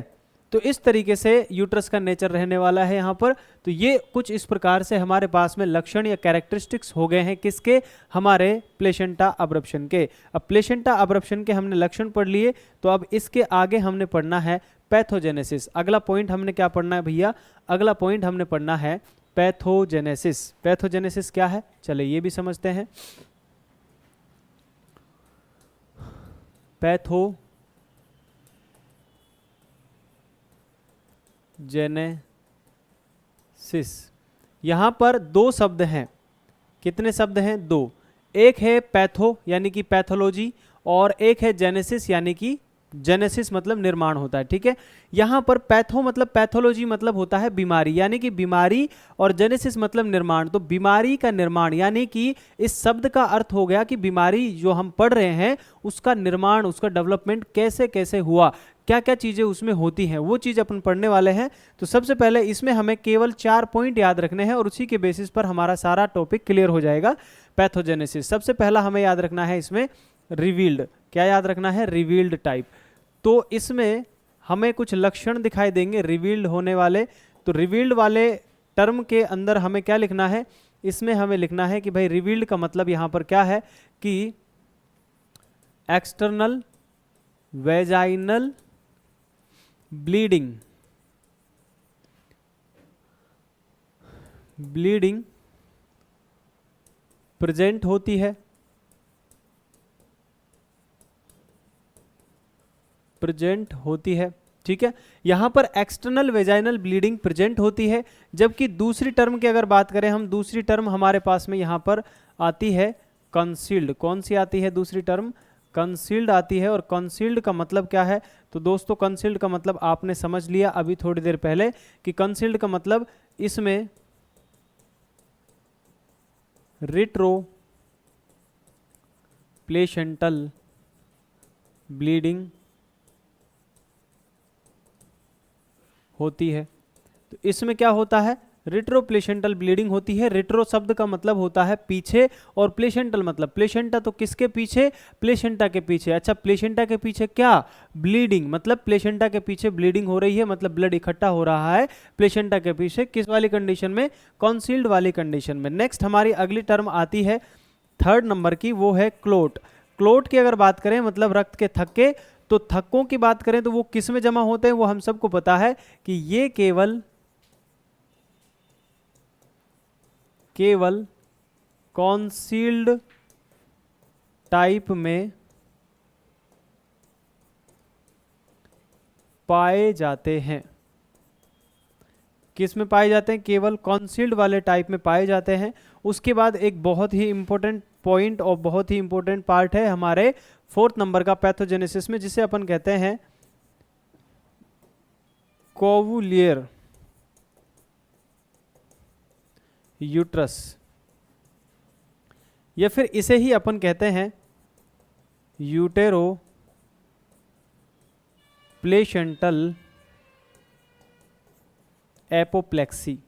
तो इस तरीके से यूट्रस का नेचर रहने वाला है यहाँ पर। तो ये कुछ इस प्रकार से हमारे पास में लक्षण या कैरेक्टरिस्टिक्स हो गए हैं किसके? हमारे प्लेसेंटा अब्रप्शन के। अब प्लेसेंटा अब्रप्शन के हमने लक्षण पढ़ लिए, तो अब इसके आगे हमने पढ़ना है पैथोजेनेसिस। अगला पॉइंट हमने क्या पढ़ना है भैया? अगला पॉइंट हमने पढ़ना है पैथोजेनेसिस। पैथोजेनेसिस क्या है चलिए ये भी समझते हैं। पैथोजेनेसिस, यहाँ पर दो शब्द हैं। कितने शब्द हैं? दो। एक है पैथो यानी कि पैथोलॉजी, और एक है जेनेसिस यानी कि जेनेसिस मतलब निर्माण होता है, ठीक है। यहाँ पर पैथो मतलब पैथोलॉजी मतलब होता है बीमारी, यानी कि बीमारी, और जेनेसिस मतलब निर्माण। तो बीमारी का निर्माण, यानी कि इस शब्द का अर्थ हो गया कि बीमारी जो हम पढ़ रहे हैं उसका निर्माण, उसका डेवलपमेंट कैसे कैसे हुआ, क्या क्या चीज़ें उसमें होती हैं, वो चीज़ अपन पढ़ने वाले हैं। तो सबसे पहले इसमें हमें केवल 4 पॉइंट याद रखने हैं और उसी के बेसिस पर हमारा सारा टॉपिक क्लियर हो जाएगा। पैथोजेनेसिस सबसे पहला हमें याद रखना है, इसमें रिवील्ड, क्या याद रखना है, रिवील्ड टाइप। तो इसमें हमें कुछ लक्षण दिखाई देंगे रिवील्ड होने वाले। तो रिवील्ड वाले टर्म के अंदर हमें क्या लिखना है, इसमें हमें लिखना है कि भाई रिवील्ड का मतलब यहाँ पर क्या है कि एक्सटर्नल वेजाइनल ब्लीडिंग प्रेजेंट होती है, ठीक है। यहां पर एक्सटर्नल वेजाइनल ब्लीडिंग प्रेजेंट होती है। जबकि दूसरी टर्म की अगर बात करें हम, दूसरी टर्म हमारे पास में यहां पर आती है कंसील्ड। कौन सी आती है दूसरी टर्म, कंसील्ड आती है। और कंसील्ड का मतलब क्या है, तो दोस्तों कंसील्ड का मतलब आपने समझ लिया अभी थोड़ी देर पहले कि कंसील्ड का मतलब इसमें रिट्रोप्लेशेंटल ब्लीडिंग होती है। तो इसमें क्या होता है, रिट्रोप्लेशेंटल ब्लीडिंग होती है। रिट्रो शब्द का मतलब होता है पीछे, और प्लेशेंटल मतलब प्लेशेंटा, तो किसके पीछे, प्लेशेंटा के पीछे। अच्छा, प्लेशेंटा के पीछे क्या, ब्लीडिंग, मतलब प्लेशेंटा के पीछे ब्लीडिंग हो रही है, मतलब ब्लड इकट्ठा हो रहा है प्लेशेंटा के पीछे। किस वाली कंडीशन में, कॉन्सील्ड वाली कंडीशन में। नेक्स्ट हमारी अगली टर्म आती है 3rd नंबर की, वो है क्लोट। क्लोट की अगर बात करें मतलब रक्त के थक्के, तो थक्कों की बात करें तो वो किस में जमा होते हैं, वो हम सबको पता है कि ये केवल कॉन्सील्ड टाइप में पाए जाते हैं। किस में पाए जाते हैं, केवल कॉन्सील्ड वाले टाइप में पाए जाते हैं। उसके बाद एक बहुत ही इंपॉर्टेंट पॉइंट और बहुत ही इंपॉर्टेंट पार्ट है हमारे 4th नंबर का पैथोजेनेसिस में, जिसे अपन कहते हैं कोवुलियर यूट्रस, या फिर इसे ही अपन कहते हैं यूटेरो प्लेशेंटल एपोप्लेक्सी।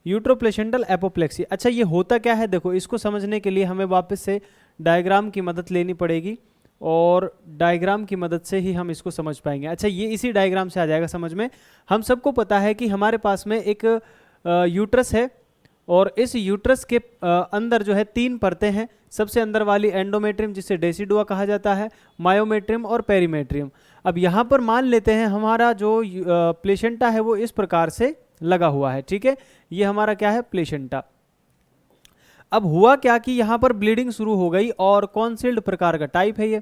यूट्रोप्लेशेंटल एपोप्लेक्सी। अच्छा, ये होता क्या है, देखो इसको समझने के लिए हमें वापस से डायग्राम की मदद लेनी पड़ेगी, और डायग्राम की मदद से ही हम इसको समझ पाएंगे। अच्छा, ये इसी डायग्राम से आ जाएगा समझ में। हम सबको पता है कि हमारे पास में एक यूट्रस है, और इस यूट्रस के अंदर जो है 3 परतें हैं। सबसे अंदर वाली एंडोमेट्रियम, जिसे डेसिडुआ कहा जाता है, मायोमेट्रियम और पेरीमेट्रियम। अब यहाँ पर मान लेते हैं हमारा जो प्लेशेंटा है वो इस प्रकार से लगा हुआ है, ठीक है। ये हमारा क्या है, प्लेशेंटा। अब हुआ क्या कि यहाँ पर ब्लीडिंग शुरू हो गई, और कॉन्सील्ड प्रकार का टाइप है ये।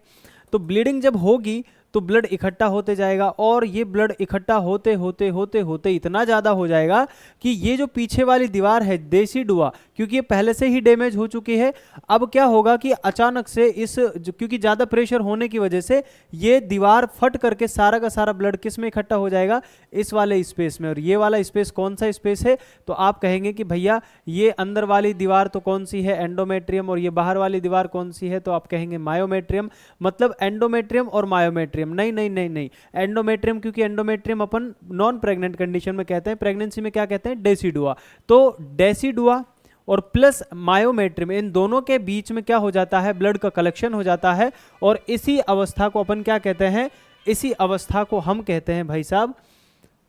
तो ब्लीडिंग जब होगी तो ब्लड इकट्ठा होते जाएगा, और ये ब्लड इकट्ठा होते होते होते होते इतना ज़्यादा हो जाएगा कि ये जो पीछे वाली दीवार है डेसिडुआ, क्योंकि ये पहले से ही डैमेज हो चुकी है, अब क्या होगा कि अचानक से क्योंकि ज़्यादा प्रेशर होने की वजह से ये दीवार फट करके सारा का सारा ब्लड किस में इकट्ठा हो जाएगा, इस वाले स्पेस में। और ये वाला स्पेस कौन सा स्पेस है, तो आप कहेंगे कि भैया ये अंदर वाली दीवार तो कौन सी है, एंडोमेट्रियम, और ये बाहर वाली दीवार कौन सी है, तो आप कहेंगे मायोमेट्रियम। मतलब एंडोमेट्रियम और मायोमेट्रियम, नहीं नहीं नहीं नहीं, एंडोमेट्रियम, क्योंकि एंडोमेट्रियम अपन नॉन प्रेग्नेंट कंडीशन में कहते हैं, प्रेगनेंसी में क्या कहते हैं, डेसिडुआ। तो डेसिडुआ और प्लस मायोमेट्रियम, इन दोनों के बीच में क्या हो जाता है, ब्लड का कलेक्शन हो जाता है, और इसी अवस्था को अपन क्या कहते हैं, इसी अवस्था को हम कहते हैं भाई साहब,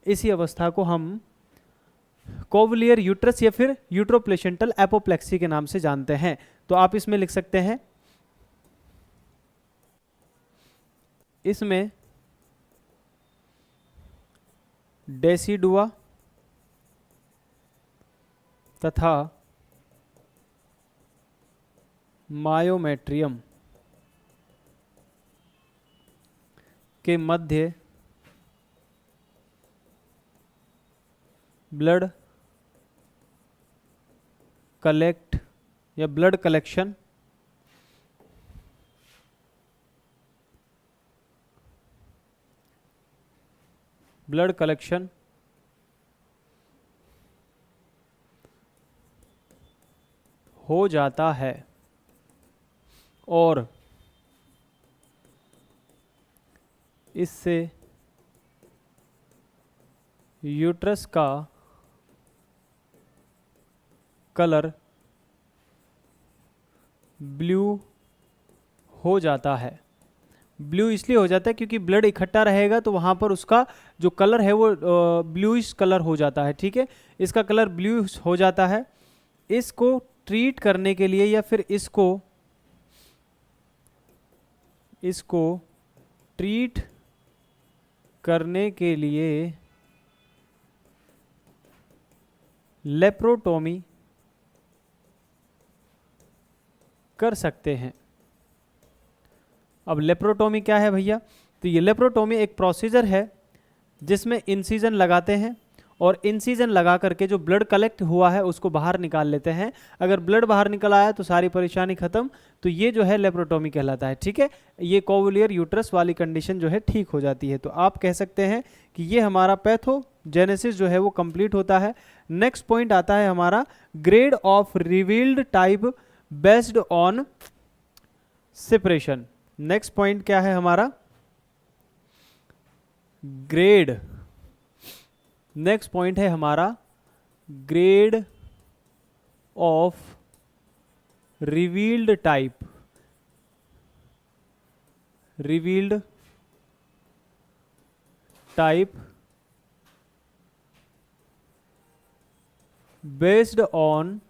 इसी अवस्था को हम कोवुलियर यूट्रस या फिर यूट्रोप्लेशेंटल एपोप्लेक्सी के नाम से जानते हैं। तो आप इसमें लिख सकते हैं, इसमें डेसिडुआ तथा मायोमेट्रियम के मध्य ब्लड कलेक्ट या ब्लड कलेक्शन ब्लड कलेक्शन हो जाता है और इससे यूट्रस का कलर ब्लू हो जाता है। ब्लू इसलिए हो जाता है क्योंकि ब्लड इकट्ठा रहेगा तो वहाँ पर उसका जो कलर है वो ब्लूइश कलर हो जाता है, ठीक है। इसका कलर ब्लू हो जाता है। इसको ट्रीट करने के लिए या फिर इसको ट्रीट करने के लिए लेप्रोटोमी कर सकते हैं। अब लेप्रोटोमी क्या है भैया? तो ये लेप्रोटोमी एक प्रोसीजर है जिसमें इंसिजन लगाते हैं और इंसिजन लगा करके जो ब्लड कलेक्ट हुआ है उसको बाहर निकाल लेते हैं। अगर ब्लड बाहर निकल आया तो सारी परेशानी खत्म, तो ये जो है लेप्रोटोमी कहलाता है, ठीक है। ये कोवुलियर यूट्रस वाली कंडीशन जो है ठीक हो जाती है। तो आप कह सकते हैं कि ये हमारा पैथोजेनेसिस जो है वो कंप्लीट होता है। नेक्स्ट पॉइंट आता है हमारा grade of revealed type based on separation. Next point क्या है हमारा? ग्रेड। नेक्स्ट पॉइंट है हमारा grade of revealed type based on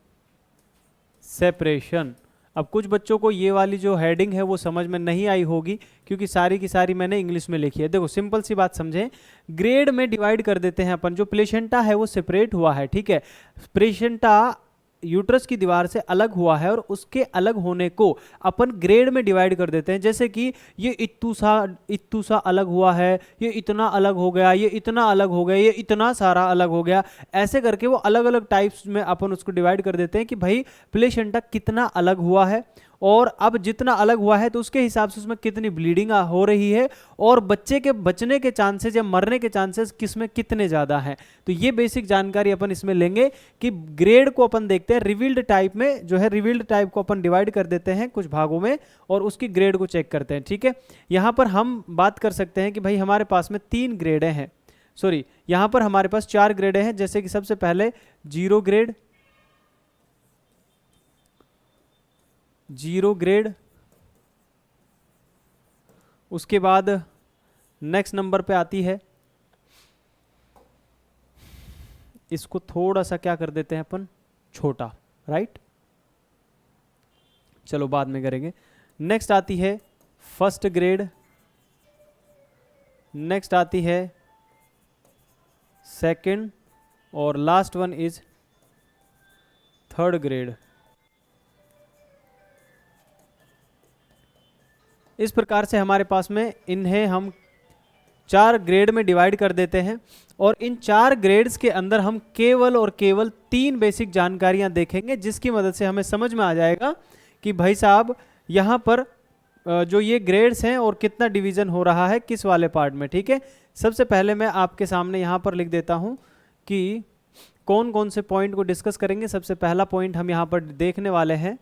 separation. अब कुछ बच्चों को ये वाली जो हेडिंग है वो समझ में नहीं आई होगी क्योंकि सारी की सारी मैंने इंग्लिश में लिखी है। देखो सिंपल सी बात समझें, ग्रेड में डिवाइड कर देते हैं अपन। जो प्लेसेंटा है वो सेपरेट हुआ है, ठीक है। प्लेसेंटा यूट्रस की दीवार से अलग हुआ है और उसके अलग होने को अपन ग्रेड में डिवाइड कर देते हैं। जैसे कि ये इत्तू सा अलग हुआ है, ये इतना अलग हो गया, ये इतना अलग हो गया, ये इतना सारा अलग हो गया। ऐसे करके वो अलग अलग टाइप्स में अपन उसको डिवाइड कर देते हैं कि भाई प्लेसेंटा कितना अलग हुआ है और अब जितना अलग हुआ है तो उसके हिसाब से उसमें कितनी ब्लीडिंग हो रही है और बच्चे के बचने के चांसेस या मरने के चांसेस किसमें कितने ज़्यादा हैं। तो ये बेसिक जानकारी अपन इसमें लेंगे कि ग्रेड को अपन देखते हैं। रिवील्ड टाइप में जो है, रिवील्ड टाइप को अपन डिवाइड कर देते हैं कुछ भागों में और उसकी ग्रेड को चेक करते हैं, ठीक है। यहाँ पर हम बात कर सकते हैं कि भाई हमारे पास में 3 ग्रेडें हैं, सॉरी यहाँ पर हमारे पास 4 ग्रेडें हैं। जैसे कि सबसे पहले 0 ग्रेड, उसके बाद नेक्स्ट नंबर पे आती है, इसको थोड़ा सा क्या कर देते हैं अपन, छोटा, राइट, चलो बाद में करेंगे। नेक्स्ट आती है फर्स्ट ग्रेड, नेक्स्ट आती है सेकंड और last one is third grade. इस प्रकार से हमारे पास में इन्हें हम 4 ग्रेड में डिवाइड कर देते हैं और इन 4 ग्रेड्स के अंदर हम केवल और केवल 3 बेसिक जानकारियां देखेंगे जिसकी मदद से हमें समझ में आ जाएगा कि भाई साहब यहाँ पर जो ये ग्रेड्स हैं और कितना डिवीज़न हो रहा है किस वाले पार्ट में, ठीक है। सबसे पहले मैं आपके सामने यहाँ पर लिख देता हूँ कि कौन कौन से पॉइंट को डिस्कस करेंगे। सबसे पहला पॉइंट हम यहाँ पर देखने वाले हैं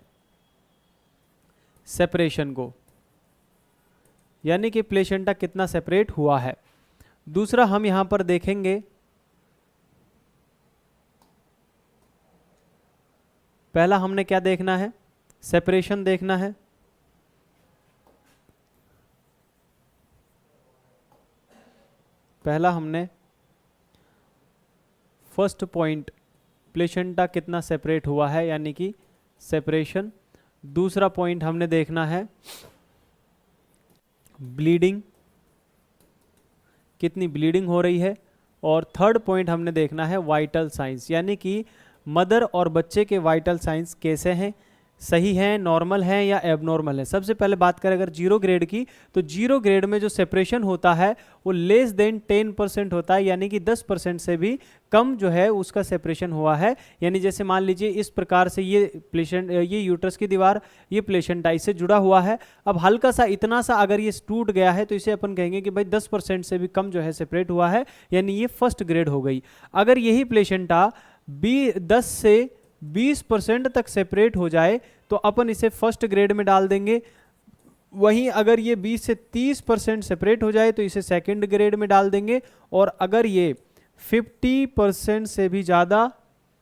सेपरेशन को, यानी कि प्लेसेंटा कितना सेपरेट हुआ है। दूसरा हम यहां पर देखेंगे, पहला हमने क्या देखना है, सेपरेशन देखना है। पहला हमने फर्स्ट पॉइंट प्लेसेंटा कितना सेपरेट हुआ है यानी कि सेपरेशन। दूसरा पॉइंट हमने देखना है ब्लीडिंग, कितनी ब्लीडिंग हो रही है। और थर्ड पॉइंट हमने देखना है वाइटल साइंस, यानी कि मदर और बच्चे के वाइटल साइंस कैसे हैं, सही हैं, नॉर्मल हैं या एबनॉर्मल है। सबसे पहले बात करें अगर जीरो ग्रेड की, तो जीरो ग्रेड में जो सेपरेशन होता है वो लेस देन 10% होता है, यानी कि 10% से भी कम जो है उसका सेपरेशन हुआ है। यानी जैसे मान लीजिए इस प्रकार से ये यूट्रस की दीवार, ये प्लेसेंटा इससे जुड़ा हुआ है। अब हल्का सा इतना सा अगर ये टूट गया है तो इसे अपन कहेंगे कि भाई 10% से भी कम जो है सेपरेट हुआ है, यानी ये फर्स्ट ग्रेड हो गई। अगर यही प्लेसेंटा 10 से 20% तक सेपरेट हो जाए तो अपन इसे फर्स्ट ग्रेड में डाल देंगे। वहीं अगर ये 20 से 30% सेपरेट हो जाए तो इसे सेकंड ग्रेड में डाल देंगे। और अगर ये 50% से भी ज़्यादा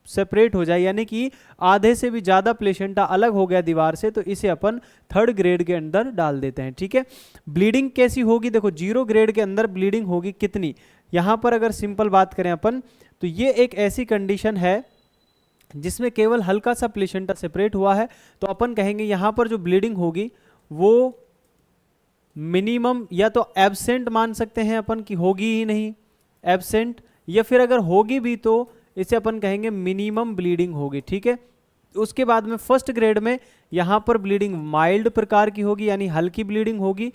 सेपरेट हो जाए, यानी कि आधे से भी ज़्यादा प्लेसेंटा अलग हो गया दीवार से, तो इसे अपन थर्ड ग्रेड के अंदर डाल देते हैं। ठीक है, ब्लीडिंग कैसी होगी? देखो जीरो ग्रेड के अंदर ब्लीडिंग होगी कितनी, यहाँ पर अगर सिंपल बात करें अपन तो ये एक ऐसी कंडीशन है जिसमें केवल हल्का सा प्लेसेंटा सेपरेट हुआ है, तो अपन कहेंगे यहाँ पर जो ब्लीडिंग होगी वो मिनिमम या तो एब्सेंट मान सकते हैं अपन कि होगी ही नहीं, एब्सेंट, या फिर अगर होगी भी तो इसे अपन कहेंगे मिनिमम ब्लीडिंग होगी। ठीक है, उसके बाद में फर्स्ट ग्रेड में यहाँ पर ब्लीडिंग माइल्ड प्रकार की होगी, यानी हल्की ब्लीडिंग होगी।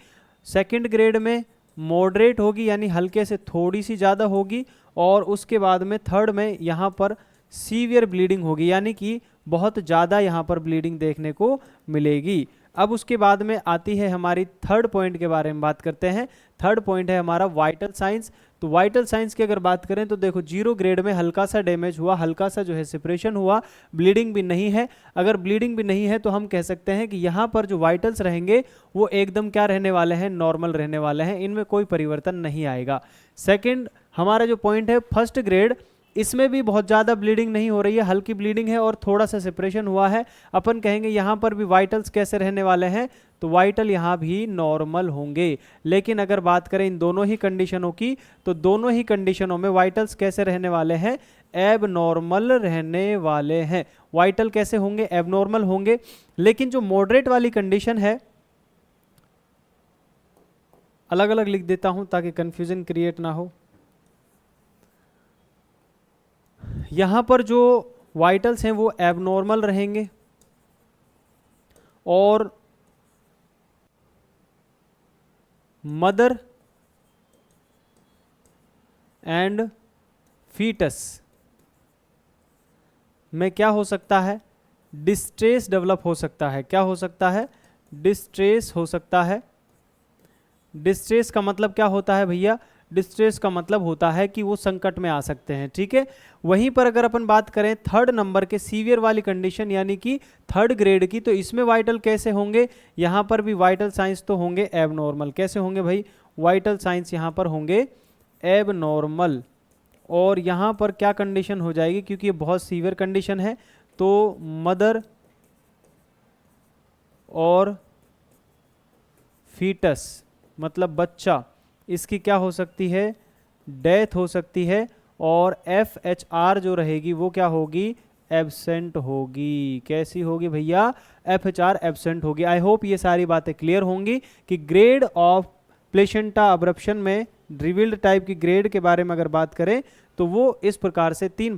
सेकंड ग्रेड में मॉडरेट होगी, यानी हल्के से थोड़ी सी ज़्यादा होगी। और उसके बाद में थर्ड में यहाँ पर सीवियर ब्लीडिंग होगी, यानी कि बहुत ज़्यादा यहाँ पर ब्लीडिंग देखने को मिलेगी। अब उसके बाद में आती है हमारी थर्ड पॉइंट के बारे में बात करते हैं। थर्ड पॉइंट है हमारा वाइटल साइंस। तो वाइटल साइंस की अगर बात करें तो देखो जीरो ग्रेड में हल्का सा डैमेज हुआ, हल्का सा जो है सेपरेशन हुआ, ब्लीडिंग भी नहीं है। अगर ब्लीडिंग भी नहीं है तो हम कह सकते हैं कि यहाँ पर जो वाइटल्स रहेंगे वो एकदम क्या रहने वाले हैं, नॉर्मल रहने वाले हैं, इनमें कोई परिवर्तन नहीं आएगा। सेकेंड हमारा जो पॉइंट है फर्स्ट ग्रेड, इसमें भी बहुत ज़्यादा ब्लीडिंग नहीं हो रही है, हल्की ब्लीडिंग है और थोड़ा सा सेपरेशन हुआ है। अपन कहेंगे यहाँ पर भी वाइटल्स कैसे रहने वाले हैं, तो वाइटल यहाँ भी नॉर्मल होंगे। लेकिन अगर बात करें इन दोनों ही कंडीशनों की, तो दोनों ही कंडीशनों में वाइटल्स कैसे रहने वाले हैं, एब नॉर्मल रहने वाले हैं। वाइटल कैसे होंगे, एब नॉर्मल होंगे। लेकिन जो मॉडरेट वाली कंडीशन है, अलग अलग लिख देता हूँ ताकि कंफ्यूजन क्रिएट ना हो। यहाँ पर जो वाइटल्स हैं वो एबनॉर्मल रहेंगे और मदर एंड फीटस में क्या हो सकता है, डिस्ट्रेस डेवलप हो सकता है। क्या हो सकता है, डिस्ट्रेस हो सकता है। डिस्ट्रेस का मतलब क्या होता है भैया, डिस्ट्रेस का मतलब होता है कि वो संकट में आ सकते हैं। ठीक है, वहीं पर अगर अपन बात करें थर्ड नंबर के सीवियर वाली कंडीशन यानी कि थर्ड ग्रेड की, तो इसमें वाइटल कैसे होंगे, यहाँ पर भी वाइटल साइंस तो होंगे एबनॉर्मल। कैसे होंगे भाई, वाइटल साइंस यहाँ पर होंगे एबनॉर्मल। और यहाँ पर क्या कंडीशन हो जाएगी, क्योंकि ये बहुत सीवियर कंडीशन है, तो मदर और फीटस मतलब बच्चा, इसकी क्या हो सकती है, डेथ हो सकती है। और FHR जो रहेगी वो क्या होगी, एब्सेंट होगी। कैसी होगी भैया, FHR एब्सेंट होगी। आई होप ये सारी बातें क्लियर होंगी कि ग्रेड ऑफ प्लेसेंटा अब्रप्शन में रिवील्ड टाइप की ग्रेड के बारे में अगर बात करें तो वो इस प्रकार से चार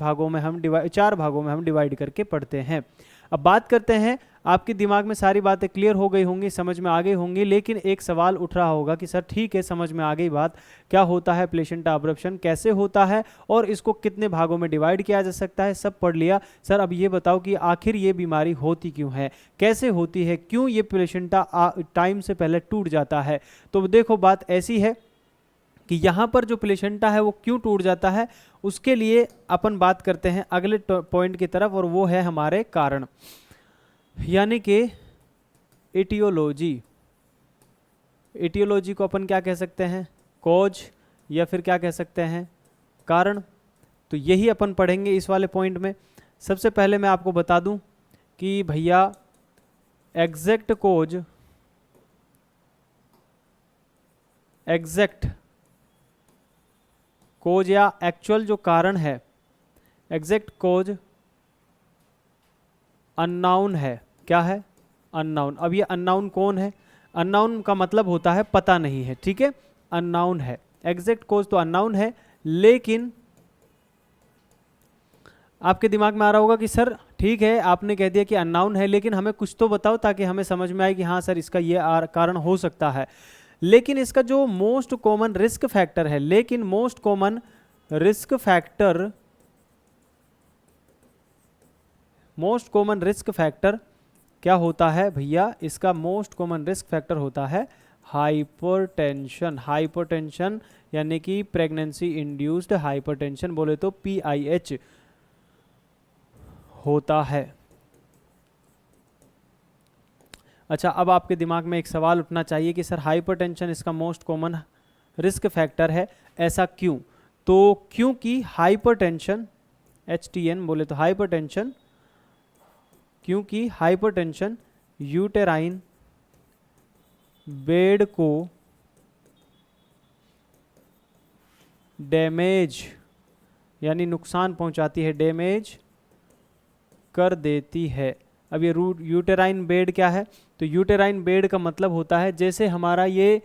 भागों में हम डिवाइड करके पढ़ते हैं। अब बात करते हैं, आपके दिमाग में सारी बातें क्लियर हो गई होंगी, समझ में आ गई होंगी, लेकिन एक सवाल उठ रहा होगा कि सर ठीक है समझ में आ गई बात, क्या होता है प्लेसेंटा अब्रप्शन, कैसे होता है और इसको कितने भागों में डिवाइड किया जा सकता है, सब पढ़ लिया। सर अब ये बताओ कि आखिर ये बीमारी होती क्यों है, कैसे होती है, क्यों ये प्लेसेंटा टाइम से पहले टूट जाता है। तो देखो बात ऐसी है कि यहाँ पर जो प्लेसेंटा है वो क्यों टूट जाता है, उसके लिए अपन बात करते हैं अगले पॉइंट की तरफ, और वो है हमारे कारण, यानी कि एटियोलॉजी। एटियोलॉजी को अपन क्या कह सकते हैं, कॉज, या फिर क्या कह सकते हैं, कारण। तो यही अपन पढ़ेंगे इस वाले पॉइंट में। सबसे पहले मैं आपको बता दूं कि भैया एग्जैक्ट कॉज, एग्जैक्ट कॉज या एक्चुअल जो कारण है, एग्जैक्ट कॉज अननाउन है। क्या है, अननाउन। अब ये अननाउन कौन है, अननाउन का मतलब होता है पता नहीं है। ठीक है, अननाउन है, एग्जैक्ट कॉज तो अननाउन है। लेकिन आपके दिमाग में आ रहा होगा कि सर ठीक है, आपने कह दिया कि अननाउन है, लेकिन हमें कुछ तो बताओ ताकि हमें समझ में आए कि हाँ सर इसका ये कारण हो सकता है। लेकिन इसका जो मोस्ट कॉमन रिस्क फैक्टर है, लेकिन most common risk factor, most common risk factor क्या होता है भैया? इसका मोस्ट कॉमन रिस्क फैक्टर होता है हाइपरटेंशन। हाइपरटेंशन यानी कि प्रेगनेंसी इंड्यूस्ड हाइपरटेंशन, बोले तो PIH होता है। अच्छा, अब आपके दिमाग में एक सवाल उठना चाहिए कि सर हाइपरटेंशन इसका मोस्ट कॉमन रिस्क फैक्टर है, ऐसा क्यों? तो क्योंकि हाइपरटेंशन, HTN बोले तो हाइपरटेंशन, क्योंकि हाइपरटेंशन यूटेराइन बेड को डैमेज यानी नुकसान पहुंचाती है, डैमेज कर देती है। अब ये यूटेराइन बेड क्या है? तो यूटेराइन बेड का मतलब होता है जैसे हमारा ये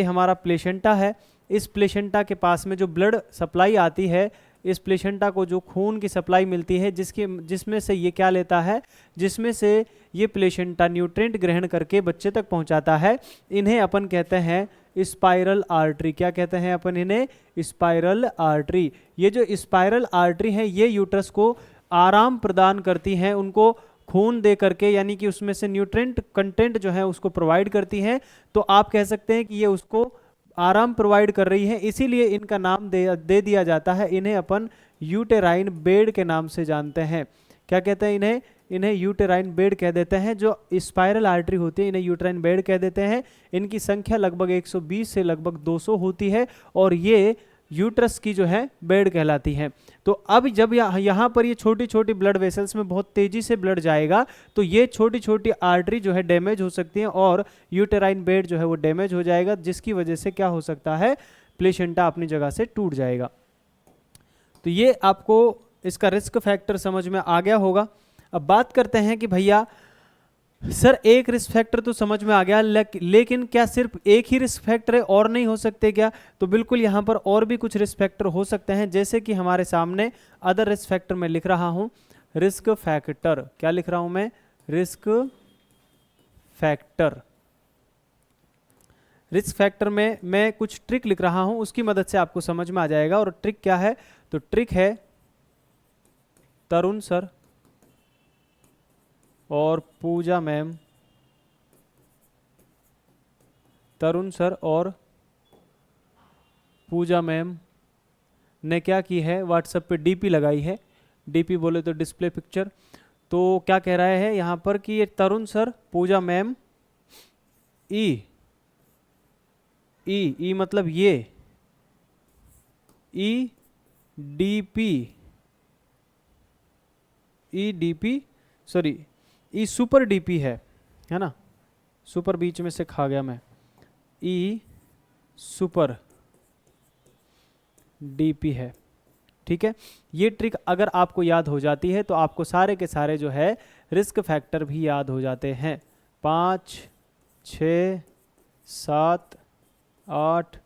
हमारा प्लेसेंटा है, इस प्लेसेंटा के पास में जो ब्लड सप्लाई आती है, इस प्लेसेंटा को जो खून की सप्लाई मिलती है, जिसमें से ये क्या लेता है, जिसमें से ये प्लेसेंटा न्यूट्रिएंट ग्रहण करके बच्चे तक पहुंचाता है, इन्हें अपन कहते हैं स्पाइरल आर्टरी। क्या कहते हैं अपन इन्हें? Spiral artery. ये जो स्पाइरल आर्टरी है ये यूट्रस को आराम प्रदान करती हैं, उनको खून दे करके, यानी कि उसमें से न्यूट्रिएंट कंटेंट जो है उसको प्रोवाइड करती हैं। तो आप कह सकते हैं कि ये उसको आराम प्रोवाइड कर रही है, इसीलिए इनका नाम दे दिया जाता है, इन्हें अपन यूटेराइन बेड के नाम से जानते हैं। क्या कहते हैं इन्हें यूटेराइन बेड कह देते हैं। जो स्पाइरल आर्टरी होती है इन्हें यूटेराइन बेड कह देते हैं। इनकी संख्या लगभग 120 से लगभग 200 होती है और ये यूट्रस की जो है बेड कहलाती है। तो अब जब यहाँ पर ये छोटी छोटी ब्लड वेसल्स में बहुत तेजी से ब्लड जाएगा तो ये छोटी छोटी आर्टरी जो है डैमेज हो सकती हैं और यूटेराइन बेड जो है वो डैमेज हो जाएगा, जिसकी वजह से क्या हो सकता है, प्लेसेंटा अपनी जगह से टूट जाएगा। तो ये आपको इसका रिस्क फैक्टर समझ में आ गया होगा। अब बात करते हैं कि भैया सर एक रिस्क फैक्टर तो समझ में आ गया, लेकिन क्या सिर्फ एक ही रिस्क फैक्टर है और नहीं हो सकते क्या? तो बिल्कुल यहाँ पर और भी कुछ रिस्क फैक्टर हो सकते हैं, जैसे कि हमारे सामने अदर रिस्क फैक्टर में लिख रहा हूँ रिस्क फैक्टर। क्या लिख रहा हूँ मैं? Risk factor. रिस्क फैक्टर में मैं कुछ ट्रिक लिख रहा हूँ, उसकी मदद से आपको समझ में आ जाएगा। और ट्रिक क्या है? तो ट्रिक है तरुण सर और पूजा मैम, तरुण सर और पूजा मैम ने क्या की है, व्हाट्सएप पे डीपी लगाई है। डीपी बोले तो डिस्प्ले पिक्चर। तो क्या कह रहा है यहाँ पर कि ये तरुण सर, पूजा मैम, ई मतलब ये, डीपी सॉरी ई सुपर डीपी है ना, सुपर बीच में से खा गया मैं, ई सुपर डीपी है। ठीक है, ये ट्रिक अगर आपको याद हो जाती है तो आपको सारे के सारे जो है रिस्क फैक्टर भी याद हो जाते हैं। 5, 6, 7, 8,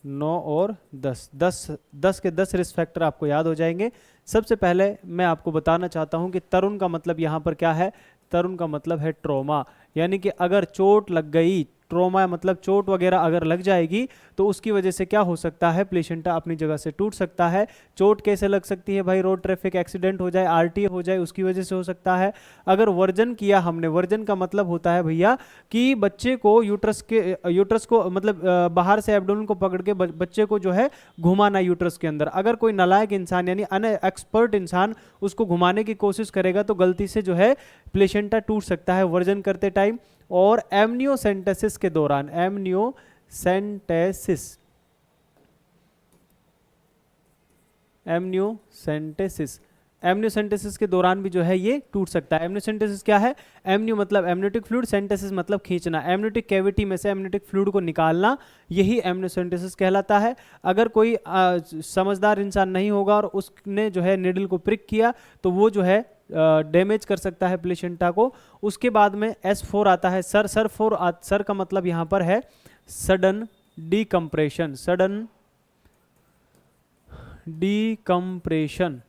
9 और 10 के 10 रिस्क फैक्टर आपको याद हो जाएंगे। सबसे पहले मैं आपको बताना चाहता हूं कि तरुण का मतलब यहाँ पर क्या है? तरुण का मतलब है ट्रॉमा, यानी कि अगर चोट लग गई, ट्रॉमा मतलब चोट वगैरह अगर लग जाएगी तो उसकी वजह से क्या हो सकता है, प्लेसेंटा अपनी जगह से टूट सकता है। चोट कैसे लग सकती है भाई? रोड ट्रैफिक एक्सीडेंट हो जाए, आरटीए हो जाए, उसकी वजह से हो सकता है। अगर वर्जन किया हमने, वर्जन का मतलब होता है भैया कि बच्चे को यूट्रस को मतलब बाहर से एब्डोमेन को पकड़ के बच्चे को जो है घुमाना यूट्रस के अंदर। अगर कोई नालायक इंसान यानी अनएक्सपर्ट इंसान उसको घुमाने की कोशिश करेगा तो गलती से जो है प्लेसेंटा टूट सकता है वर्जन करते टाइम। और एमनियोसेंटेसिस के दौरान, एमनियोसेंटेसिस के दौरान भी जो है ये टूट सकता है। एमनियोसेंटेसिस क्या है? एमनियो मतलब एमनियोटिक फ्लूइड, सेंटेसिस मतलब खींचना, एमनियोटिक कैविटी में से एमनियोटिक फ्लूइड को निकालना, यही एमनियोसेंटेसिस कहलाता है। अगर कोई समझदार इंसान नहीं होगा और उसने जो है निडल को प्रिक किया तो वो जो है डैमेज कर सकता है प्लेसेंटा को। उसके बाद में S4 आता है, सर का मतलब यहाँ पर है sudden decompression, sudden decompression.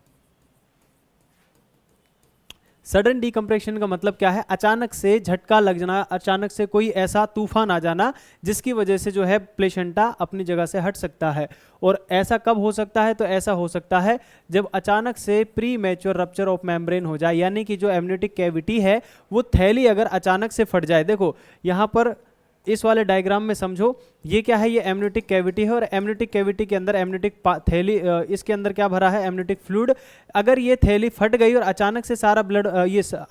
Sudden decompression का मतलब क्या है? अचानक से झटका लग जाना, अचानक से कोई ऐसा तूफान आ जाना जिसकी वजह से जो है प्लेसेंटा अपनी जगह से हट सकता है। और ऐसा कब हो सकता है? तो ऐसा हो सकता है जब अचानक से pre mature rupture of membrane हो जाए, यानी कि जो एमनियोटिक कैविटी है वो थैली अगर अचानक से फट जाए। देखो यहाँ पर इस वाले डायग्राम में समझो, ये क्या है? ये एमनियोटिक कैविटी है और एमनियोटिक कैविटी के अंदर एमनियोटिक थैली, इसके अंदर क्या भरा है? Amniotic fluid. अगर ये थैली फट गई और अचानक से सारा ब्लड,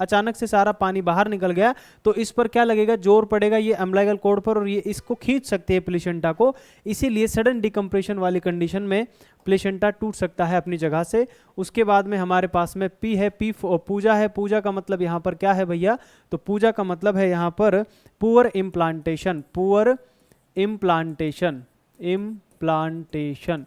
अचानक से सारा पानी बाहर निकल गया तो इस पर क्या लगेगा? जोर पड़ेगा ये अम्बिलिकल कॉर्ड पर और ये इसको खींच सकती है प्लेसेंटा को। इसीलिए सडन डिकम्प्रेशन वाली कंडीशन में प्लेसेंटा टूट सकता है अपनी जगह से। उसके बाद में हमारे पास में पी है, पी पूजा है। पूजा का मतलब यहाँ पर क्या है भैया? तो पूजा का मतलब है यहाँ पर poor implantation, poor implantation, implantation.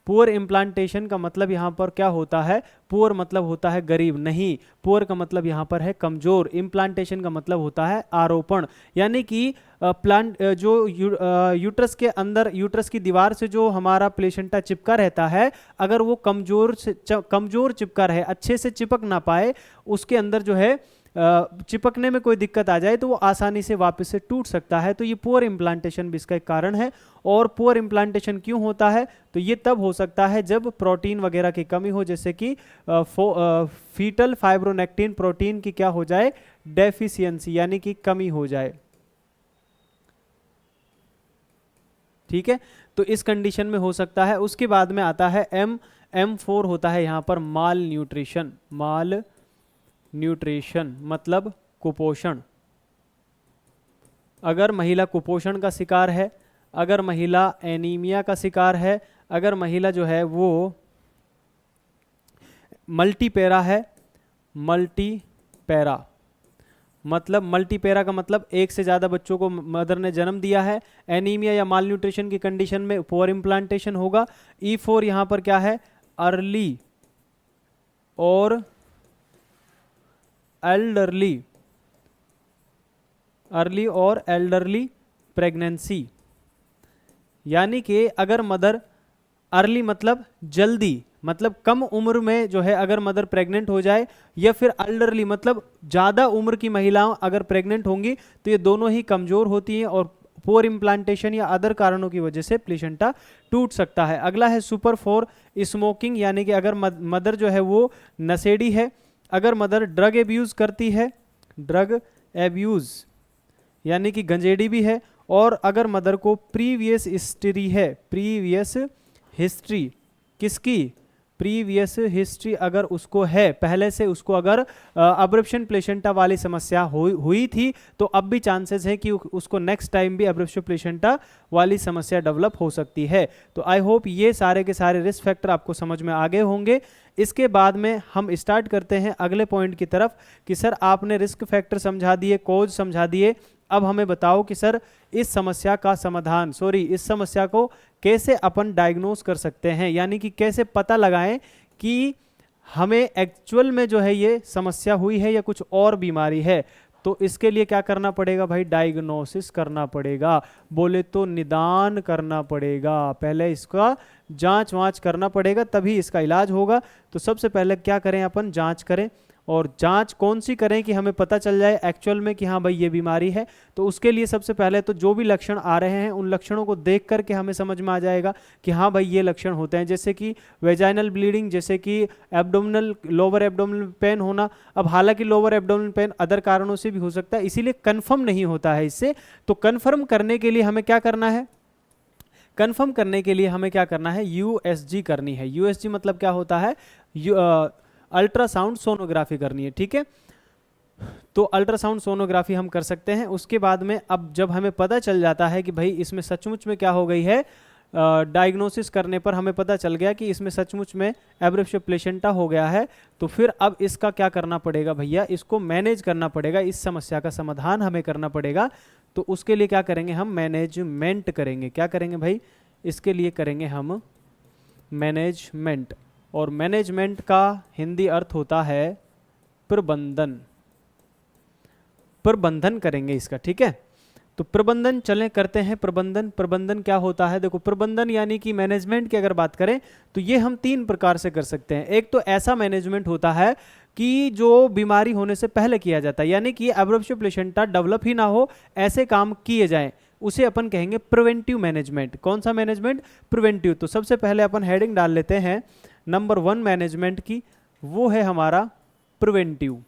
Poor implantation का मतलब यहाँ पर क्या होता है? पुअर मतलब होता है गरीब, नहीं, पुअर का मतलब यहाँ पर है कमजोर। इम्प्लांटेशन का मतलब होता है आरोपण, यानी कि प्लांट जो यूट्रस के अंदर, यूट्रस की दीवार से जो हमारा प्लेसेंटा चिपका रहता है, अगर वो कमजोर चिपका रहे, अच्छे से चिपक ना पाए, उसके अंदर जो है चिपकने में कोई दिक्कत आ जाए तो वो आसानी से वापस से टूट सकता है। तो ये पुअर इम्प्लांटेशन भी इसका एक कारण है। और पुअर इम्प्लांटेशन क्यों होता है? तो ये तब हो सकता है जब प्रोटीन वगैरह की कमी हो, जैसे कि फीटल फाइब्रोनेक्टिन प्रोटीन की क्या हो जाए? डेफिशिएंसी, यानी कि कमी हो जाए। ठीक है, तो इस कंडीशन में हो सकता है। उसके बाद में आता है M4 होता है यहाँ पर माल न्यूट्रिशन। माल न्यूट्रिशन मतलब कुपोषण। अगर महिला कुपोषण का शिकार है, अगर महिला एनीमिया का शिकार है, अगर महिला जो है वो मल्टीपेरा है, मल्टीपेरा मतलब, मल्टीपेरा का मतलब एक से ज़्यादा बच्चों को मदर ने जन्म दिया है, एनीमिया या माल न्यूट्रिशन की कंडीशन में पुअर इम्प्लांटेशन होगा। E4 यहाँ पर क्या है? अर्ली और एल्डरली, अर्ली और एल्डरली प्रेगनेंसी, यानी कि अगर मदर, अर्ली मतलब जल्दी, मतलब कम उम्र में जो है अगर मदर प्रेग्नेंट हो जाए, या फिर एल्डरली मतलब ज़्यादा उम्र की महिलाएं अगर प्रेग्नेंट होंगी तो ये दोनों ही कमज़ोर होती हैं और पुअर इम्प्लांटेशन या अदर कारणों की वजह से प्लेसेंटा टूट सकता है। अगला है सुपर 4 स्मोकिंग, यानी कि अगर मदर जो है वो नशेड़ी है, अगर मदर ड्रग एब्यूज़ करती है, ड्रग एब्यूज़ यानी कि गंजेड़ी भी है, और अगर मदर को प्रीवियस हिस्ट्री है, प्रीवियस हिस्ट्री किसकी? प्रीवियस हिस्ट्री अगर उसको है, पहले से उसको अगर अब्रप्शन प्लेसेंटा वाली समस्या हुई थी तो अब भी चांसेस है कि उसको नेक्स्ट टाइम भी अब्रप्शन प्लेसेंटा वाली समस्या डेवलप हो सकती है। तो आई होप ये सारे के सारे रिस्क फैक्टर आपको समझ में आ गए होंगे। इसके बाद में हम स्टार्ट करते हैं अगले पॉइंट की तरफ कि सर आपने रिस्क फैक्टर समझा दिए, कॉज समझा दिए, अब हमें बताओ कि सर इस समस्या का समाधान, इस समस्या को कैसे अपन डायग्नोस कर सकते हैं, यानी कि कैसे पता लगाएं कि हमें एक्चुअल में जो है ये समस्या हुई है या कुछ और बीमारी है। तो इसके लिए क्या करना पड़ेगा भाई? डायग्नोसिस करना पड़ेगा, बोले तो निदान करना पड़ेगा, पहले इसका जांच वांच करना पड़ेगा तभी इसका इलाज होगा। तो सबसे पहले क्या करें अपन? जांच करें। और जांच कौन सी करें कि हमें पता चल जाए एक्चुअल में कि हाँ भाई ये बीमारी है? तो उसके लिए सबसे पहले तो जो भी लक्षण आ रहे हैं उन लक्षणों को देख करके हमें समझ में आ जाएगा कि हाँ भाई ये लक्षण होते हैं, जैसे कि वेजाइनल ब्लीडिंग, जैसे कि एब्डोमिनल, लोअर एब्डोमिनल पेन होना। अब हालांकि लोअर एब्डोमिनल पेन अदर कारणों से भी हो सकता है, इसीलिए कन्फर्म नहीं होता है इससे। तो कन्फर्म करने के लिए हमें क्या करना है? कन्फर्म करने के लिए हमें क्या करना है? USG करनी है। USG मतलब क्या होता है? अल्ट्रासाउंड सोनोग्राफी करनी है। ठीक है, तो अल्ट्रासाउंड सोनोग्राफी हम कर सकते हैं। उसके बाद में अब जब हमें पता चल जाता है कि भाई इसमें सचमुच में क्या हो गई है, डायग्नोसिस करने पर हमें पता चल गया कि इसमें सचमुच में एब्रप्शन प्लेसेंटा हो गया है, तो फिर अब इसका क्या करना पड़ेगा भैया? इसको मैनेज करना पड़ेगा, इस समस्या का समाधान हमें करना पड़ेगा। तो उसके लिए क्या करेंगे? हम मैनेजमेंट करेंगे। क्या करेंगे भाई? इसके लिए करेंगे हम मैनेजमेंट, और मैनेजमेंट का हिंदी अर्थ होता है प्रबंधन। प्रबंधन करेंगे इसका। ठीक है, तो प्रबंधन चलें करते हैं। प्रबंधन क्या होता है? देखो, प्रबंधन यानी कि मैनेजमेंट की अगर बात करें तो ये हम 3 प्रकार से कर सकते हैं। एक तो ऐसा मैनेजमेंट होता है कि जो बीमारी होने से पहले किया जाता है, यानी कि एब्रेप्शन प्लेसेंटा डेवलप ही ना हो ऐसे काम किए जाएं, उसे अपन कहेंगे प्रिवेंटिव मैनेजमेंट। कौन सा मैनेजमेंट? प्रिवेंटिव। तो सबसे पहले अपन हेडिंग डाल लेते हैं नंबर 1 मैनेजमेंट की, वो है हमारा प्रिवेंटिव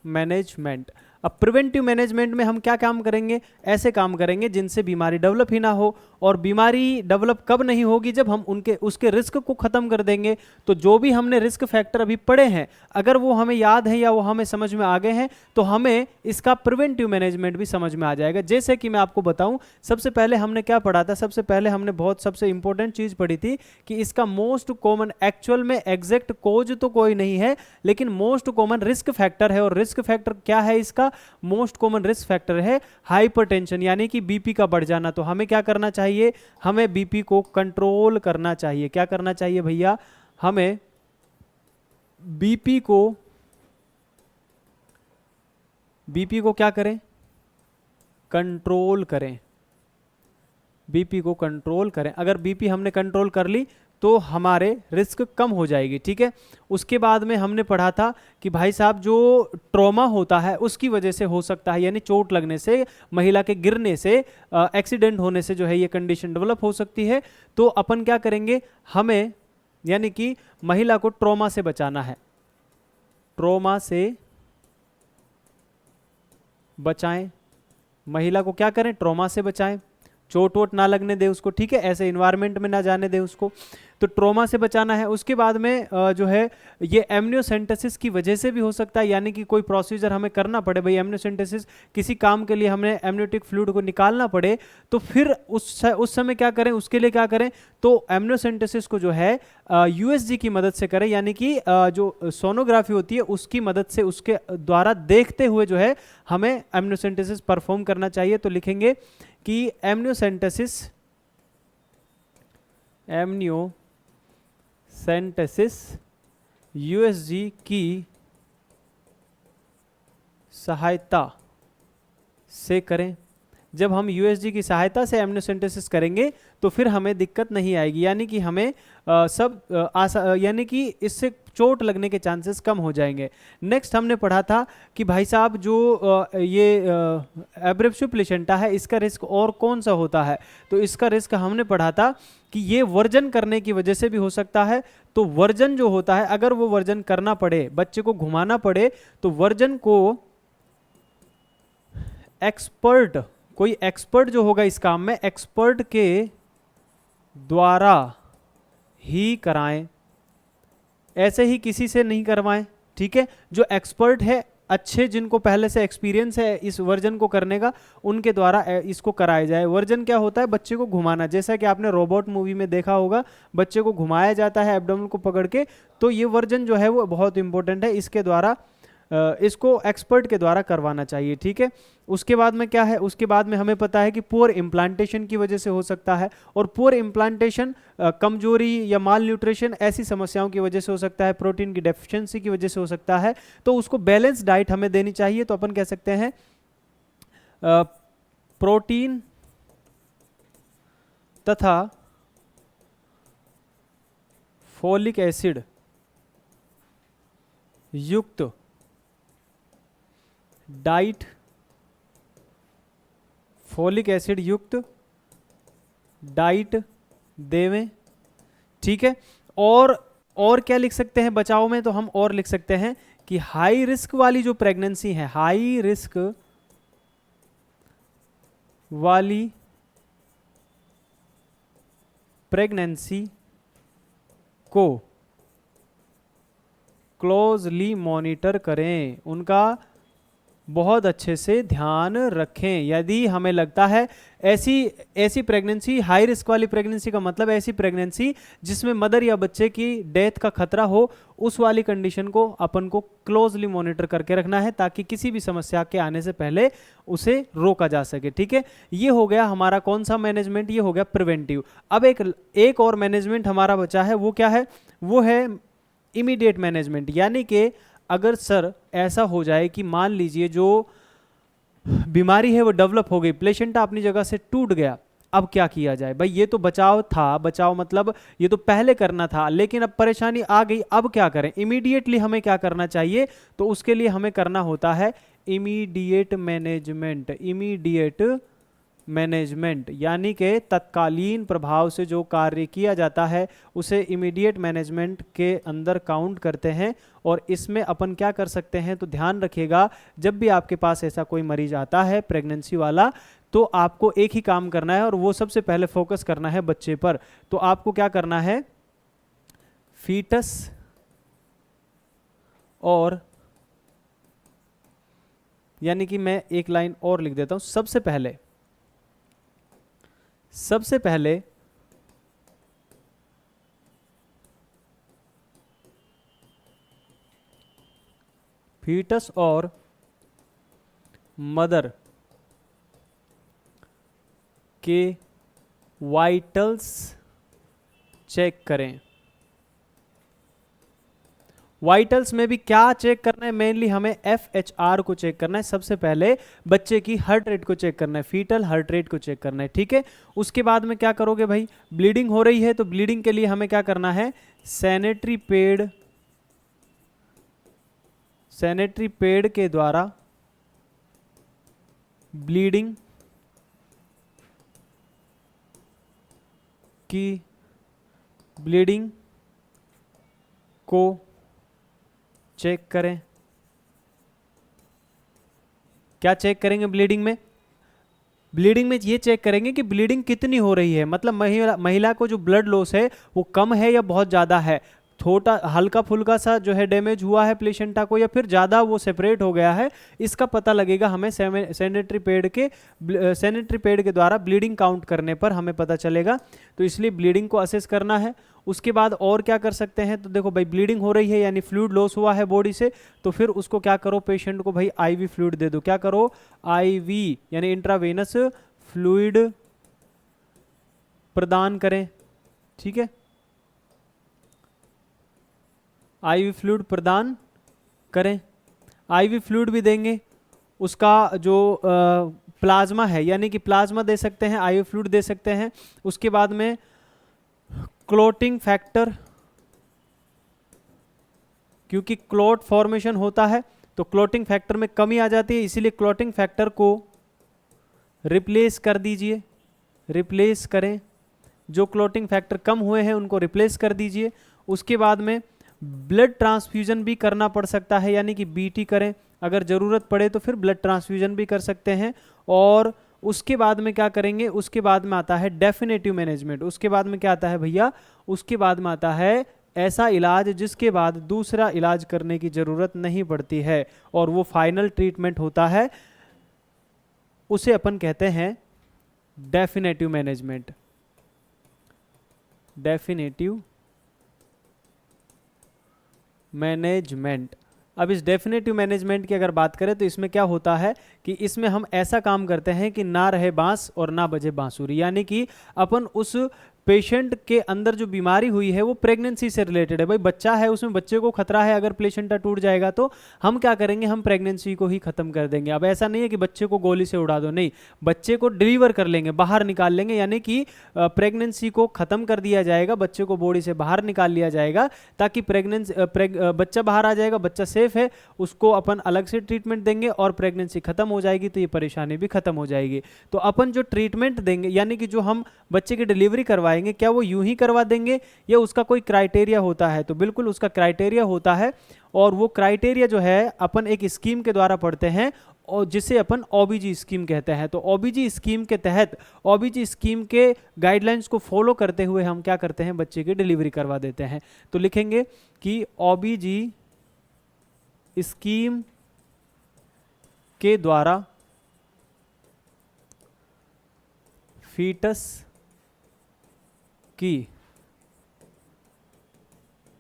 मैनेजमेंट। अब प्रिवेंटिव मैनेजमेंट में हम क्या काम करेंगे? ऐसे काम करेंगे जिनसे बीमारी डेवलप ही ना हो। और बीमारी डेवलप कब नहीं होगी? जब हम उसके रिस्क को खत्म कर देंगे। तो जो भी हमने रिस्क फैक्टर अभी पढ़े हैं, अगर वो हमें याद है या वो हमें समझ में आ गए हैं, तो हमें इसका प्रिवेंटिव मैनेजमेंट भी समझ में आ जाएगा। जैसे कि मैं आपको बताऊं, सबसे पहले हमने क्या पढ़ा था? सबसे पहले हमने सबसे इंपॉर्टेंट चीज पढ़ी थी कि इसका मोस्ट कॉमन, एक्चुअल में एग्जैक्ट कोज तो कोई नहीं है, लेकिन मोस्ट कॉमन रिस्क फैक्टर है। और रिस्क फैक्टर क्या है? इसका मोस्ट कॉमन रिस्क फैक्टर है हाइपरटेंशन, यानी कि बीपी का बढ़ जाना। तो हमें क्या करना चाहिए? हमें बीपी को कंट्रोल करना चाहिए। क्या करना चाहिए भैया? हमें बीपी को क्या करें? कंट्रोल करें। बीपी को कंट्रोल करें। अगर बीपी हमने कंट्रोल कर ली तो हमारे रिस्क कम हो जाएगी। ठीक है। उसके बाद में हमने पढ़ा था कि भाई साहब, जो ट्रॉमा होता है उसकी वजह से हो सकता है, यानी चोट लगने से, महिला के गिरने से, एक्सीडेंट होने से जो है ये कंडीशन डेवलप हो सकती है। तो अपन क्या करेंगे? हमें यानी कि महिला को ट्रॉमा से बचाना है। ट्रॉमा से बचाएं। महिला को क्या करें? ट्रॉमा से बचाएं। चोट वोट ना लगने दे उसको। ठीक है। ऐसे इन्वायरमेंट में ना जाने दे उसको। तो ट्रॉमा से बचाना है। उसके बाद में जो है ये एमनियोसेंटेसिस की वजह से भी हो सकता है, यानी कि कोई प्रोसीजर हमें करना पड़े। भाई एमनियोसेंटेसिस, किसी काम के लिए हमें एमनियोटिक फ्लूइड को निकालना पड़े, तो फिर उस समय क्या करें? उसके लिए क्या करें? तो एमनियोसेंटेसिस को जो है यूएसजी की मदद से करें, यानी कि जो सोनोग्राफी होती है उसकी मदद से, उसके द्वारा देखते हुए जो है हमें एमनियोसेंटेसिस परफॉर्म करना चाहिए। तो लिखेंगे कि एमनियोसेंटेसिस यूएसजी की सहायता से करें। जब हम यूएसजी की सहायता से एमनियोसेंटेसिस करेंगे तो फिर हमें दिक्कत नहीं आएगी, यानी कि हमें यानी कि इससे चोट लगने के चांसेस कम हो जाएंगे। नेक्स्ट हमने पढ़ा था कि भाई साहब, जो ये एब्रेप्शन प्लेसेंटा है, इसका रिस्क और कौन सा होता है? तो इसका रिस्क हमने पढ़ा था कि ये वर्जन करने की वजह से भी हो सकता है। तो वर्जन जो होता है, अगर वो वर्जन करना पड़े, बच्चे को घुमाना पड़े, तो वर्जन को कोई एक्सपर्ट जो होगा इस काम में, एक्सपर्ट के द्वारा ही कराएं। ऐसे ही किसी से नहीं करवाएं। ठीक है। जो एक्सपर्ट है, अच्छे, जिनको पहले से एक्सपीरियंस है इस वर्जन को करने का, उनके द्वारा इसको कराया जाए। वर्जन क्या होता है? बच्चे को घुमाना। जैसा कि आपने रोबोट मूवी में देखा होगा, बच्चे को घुमाया जाता है एब्डोमेन को पकड़ के। तो ये वर्जन जो है वो बहुत इंपॉर्टेंट है। इसके द्वारा इसको एक्सपर्ट के द्वारा करवाना चाहिए। ठीक है। उसके बाद में क्या है? उसके बाद में हमें पता है कि पुअर इम्प्लांटेशन की वजह से हो सकता है। और पुअर इम्प्लांटेशन कमजोरी या माल न्यूट्रिशन ऐसी समस्याओं की वजह से हो सकता है, प्रोटीन की डेफिशिएंसी की वजह से हो सकता है। तो उसको बैलेंस डाइट हमें देनी चाहिए। तो अपन कह सकते हैं प्रोटीन तथा फोलिक एसिड युक्त डाइट, फोलिक एसिड युक्त डाइट देवें। ठीक है। और क्या लिख सकते हैं बचाव में? तो हम और लिख सकते हैं कि हाई रिस्क वाली जो प्रेगनेंसी है, हाई रिस्क वाली प्रेगनेंसी को क्लोजली मॉनिटर करें, उनका बहुत अच्छे से ध्यान रखें। यदि हमें लगता है ऐसी प्रेगनेंसी, हाई रिस्क वाली प्रेगनेंसी का मतलब ऐसी प्रेगनेंसी जिसमें मदर या बच्चे की डेथ का खतरा हो, उस वाली कंडीशन को अपन को क्लोजली मॉनिटर करके रखना है, ताकि किसी भी समस्या के आने से पहले उसे रोका जा सके। ठीक है। ये हो गया हमारा कौन सा मैनेजमेंट? ये हो गया प्रिवेंटिव। अब एक और मैनेजमेंट हमारा बचा है, वो क्या है? वो है इमीडिएट मैनेजमेंट, यानी कि अगर सर ऐसा हो जाए कि मान लीजिए जो बीमारी है वो डेवलप हो गई, प्लेसेंटा अपनी जगह से टूट गया, अब क्या किया जाए? भाई ये तो बचाव था, बचाव मतलब ये तो पहले करना था, लेकिन अब परेशानी आ गई, अब क्या करें? इमीडिएटली हमें क्या करना चाहिए? तो उसके लिए हमें करना होता है इमीडिएट मैनेजमेंट। इमीडिएट मैनेजमेंट यानी कि तत्कालीन प्रभाव से जो कार्य किया जाता है उसे इमीडिएट मैनेजमेंट के अंदर काउंट करते हैं। और इसमें अपन क्या कर सकते हैं, तो ध्यान रखिएगा, जब भी आपके पास ऐसा कोई मरीज आता है प्रेगनेंसी वाला, तो आपको एक ही काम करना है और वो सबसे पहले फोकस करना है बच्चे पर। तो आपको क्या करना है, फीटस और, यानी कि मैं एक लाइन और लिख देता हूं, सबसे पहले फीटस और मदर के वाइटल्स चेक करें। वाइटल्स में भी क्या चेक करना है? मेनली हमें FHR को चेक करना है। सबसे पहले बच्चे की हार्ट रेट को चेक करना है, फीटल हार्ट रेट को चेक करना है, ठीक है। उसके बाद में क्या करोगे भाई, ब्लीडिंग हो रही है तो ब्लीडिंग के लिए हमें क्या करना है, सैनिटरी पैड के द्वारा ब्लीडिंग को चेक करें। क्या चेक करेंगे ब्लीडिंग में? ब्लीडिंग में ये चेक करेंगे कि ब्लीडिंग कितनी हो रही है, मतलब महिला को जो ब्लड लॉस है वो कम है या बहुत ज़्यादा है, छोटा हल्का फुल्का सा जो है डैमेज हुआ है प्लेसेंटा को, या फिर ज़्यादा वो सेपरेट हो गया है, इसका पता लगेगा हमें सैनिटरी पैड के द्वारा ब्लीडिंग काउंट करने पर हमें पता चलेगा। तो इसलिए ब्लीडिंग को असेस करना है। उसके बाद और क्या कर सकते हैं, तो देखो भाई ब्लीडिंग हो रही है यानी फ्लूइड लॉस हुआ है बॉडी से, तो फिर उसको क्या करो, पेशेंट को भाई IV फ्लूइड दे दो। क्या करो, IV यानी इंट्रावेनस फ्लूइड प्रदान करें, ठीक है, IV फ्लूइड प्रदान करें। IV फ्लूइड भी देंगे, उसका जो प्लाज्मा है यानी कि प्लाज्मा दे सकते हैं, IV फ्लूइड दे सकते हैं। उसके बाद में क्लोटिंग फैक्टर, क्योंकि क्लॉट फॉर्मेशन होता है तो क्लॉटिंग फैक्टर में कमी आ जाती है, इसीलिए क्लॉटिंग फैक्टर को रिप्लेस कर दीजिए, रिप्लेस करें। जो क्लॉटिंग फैक्टर कम हुए हैं उनको रिप्लेस कर दीजिए। उसके बाद में ब्लड ट्रांसफ्यूजन भी करना पड़ सकता है, यानी कि BT करें, अगर ज़रूरत पड़े तो फिर ब्लड ट्रांसफ्यूजन भी कर सकते हैं। और उसके बाद में क्या करेंगे, उसके बाद में आता है डेफिनेटिव मैनेजमेंट। उसके बाद में क्या आता है भैया, उसके बाद में आता है ऐसा इलाज जिसके बाद दूसरा इलाज करने की ज़रूरत नहीं पड़ती है और वो फाइनल ट्रीटमेंट होता है, उसे अपन कहते हैं डेफिनेटिव मैनेजमेंट। Definitive management. अब इस डेफिनेटिव मैनेजमेंट की अगर बात करें तो इसमें क्या होता है कि इसमें हम ऐसा काम करते हैं कि ना रहे बांस और ना बजे बांसुरी, यानी कि अपन उस पेशेंट के अंदर जो बीमारी हुई है वो प्रेगनेंसी से रिलेटेड है। भाई बच्चा है, उसमें बच्चे को खतरा है, अगर प्लेसेंटा टूट जाएगा तो हम क्या करेंगे, हम प्रेगनेंसी को ही खत्म कर देंगे। अब ऐसा नहीं है कि बच्चे को गोली से उड़ा दो, नहीं, बच्चे को डिलीवर कर लेंगे, बाहर निकाल लेंगे, यानी कि प्रेगनेंसी को खत्म कर दिया जाएगा, बच्चे को बॉडी से बाहर निकाल लिया जाएगा, ताकि बच्चा बाहर आ जाएगा, बच्चा सेफ है, उसको अपन अलग से ट्रीटमेंट देंगे और प्रेगनेंसी खत्म हो जाएगी तो ये परेशानी भी खत्म हो जाएगी। तो अपन जो ट्रीटमेंट देंगे यानी कि जो हम बच्चे की डिलीवरी करवाएंगे, क्या वो यूं ही करवा देंगे या उसका कोई क्राइटेरिया होता है? तो बिल्कुल उसका क्राइटेरिया होता है, और वो क्राइटेरिया जो है अपन एक स्कीम के द्वारा पढ़ते हैं और जिसे अपन OBG स्कीम कहते हैं। तो OBG स्कीम के तहत, OBG स्कीम के गाइडलाइंस को फॉलो करते हुए हम क्या करते हैं, बच्चे की डिलीवरी करवा देते हैं। तो लिखेंगे कि OBG स्कीम के द्वारा फीटस की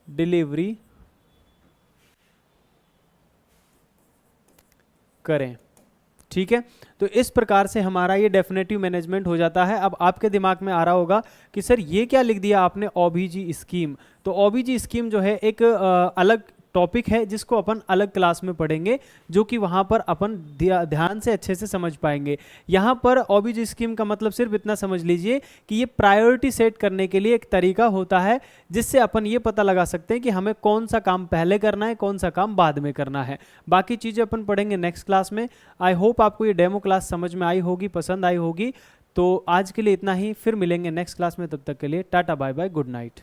डिलीवरी करें, ठीक है। तो इस प्रकार से हमारा ये डेफिनेटिव मैनेजमेंट हो जाता है। अब आपके दिमाग में आ रहा होगा कि सर ये क्या लिख दिया आपने OBG स्कीम। तो OBG स्कीम जो है एक अलग टॉपिक है जिसको अपन अलग क्लास में पढ़ेंगे, जो कि वहाँ पर अपन ध्यान से अच्छे से समझ पाएंगे। यहाँ पर ऑब्जेक्ट स्कीम का मतलब सिर्फ इतना समझ लीजिए कि ये प्रायोरिटी सेट करने के लिए एक तरीका होता है, जिससे अपन ये पता लगा सकते हैं कि हमें कौन सा काम पहले करना है, कौन सा काम बाद में करना है। बाकी चीज़ें अपन पढ़ेंगे नेक्स्ट क्लास में। आई होप आपको ये डेमो क्लास समझ में आई होगी, पसंद आई होगी। तो आज के लिए इतना ही, फिर मिलेंगे नेक्स्ट क्लास में। तब तक के लिए ta-ta bye bye, good night.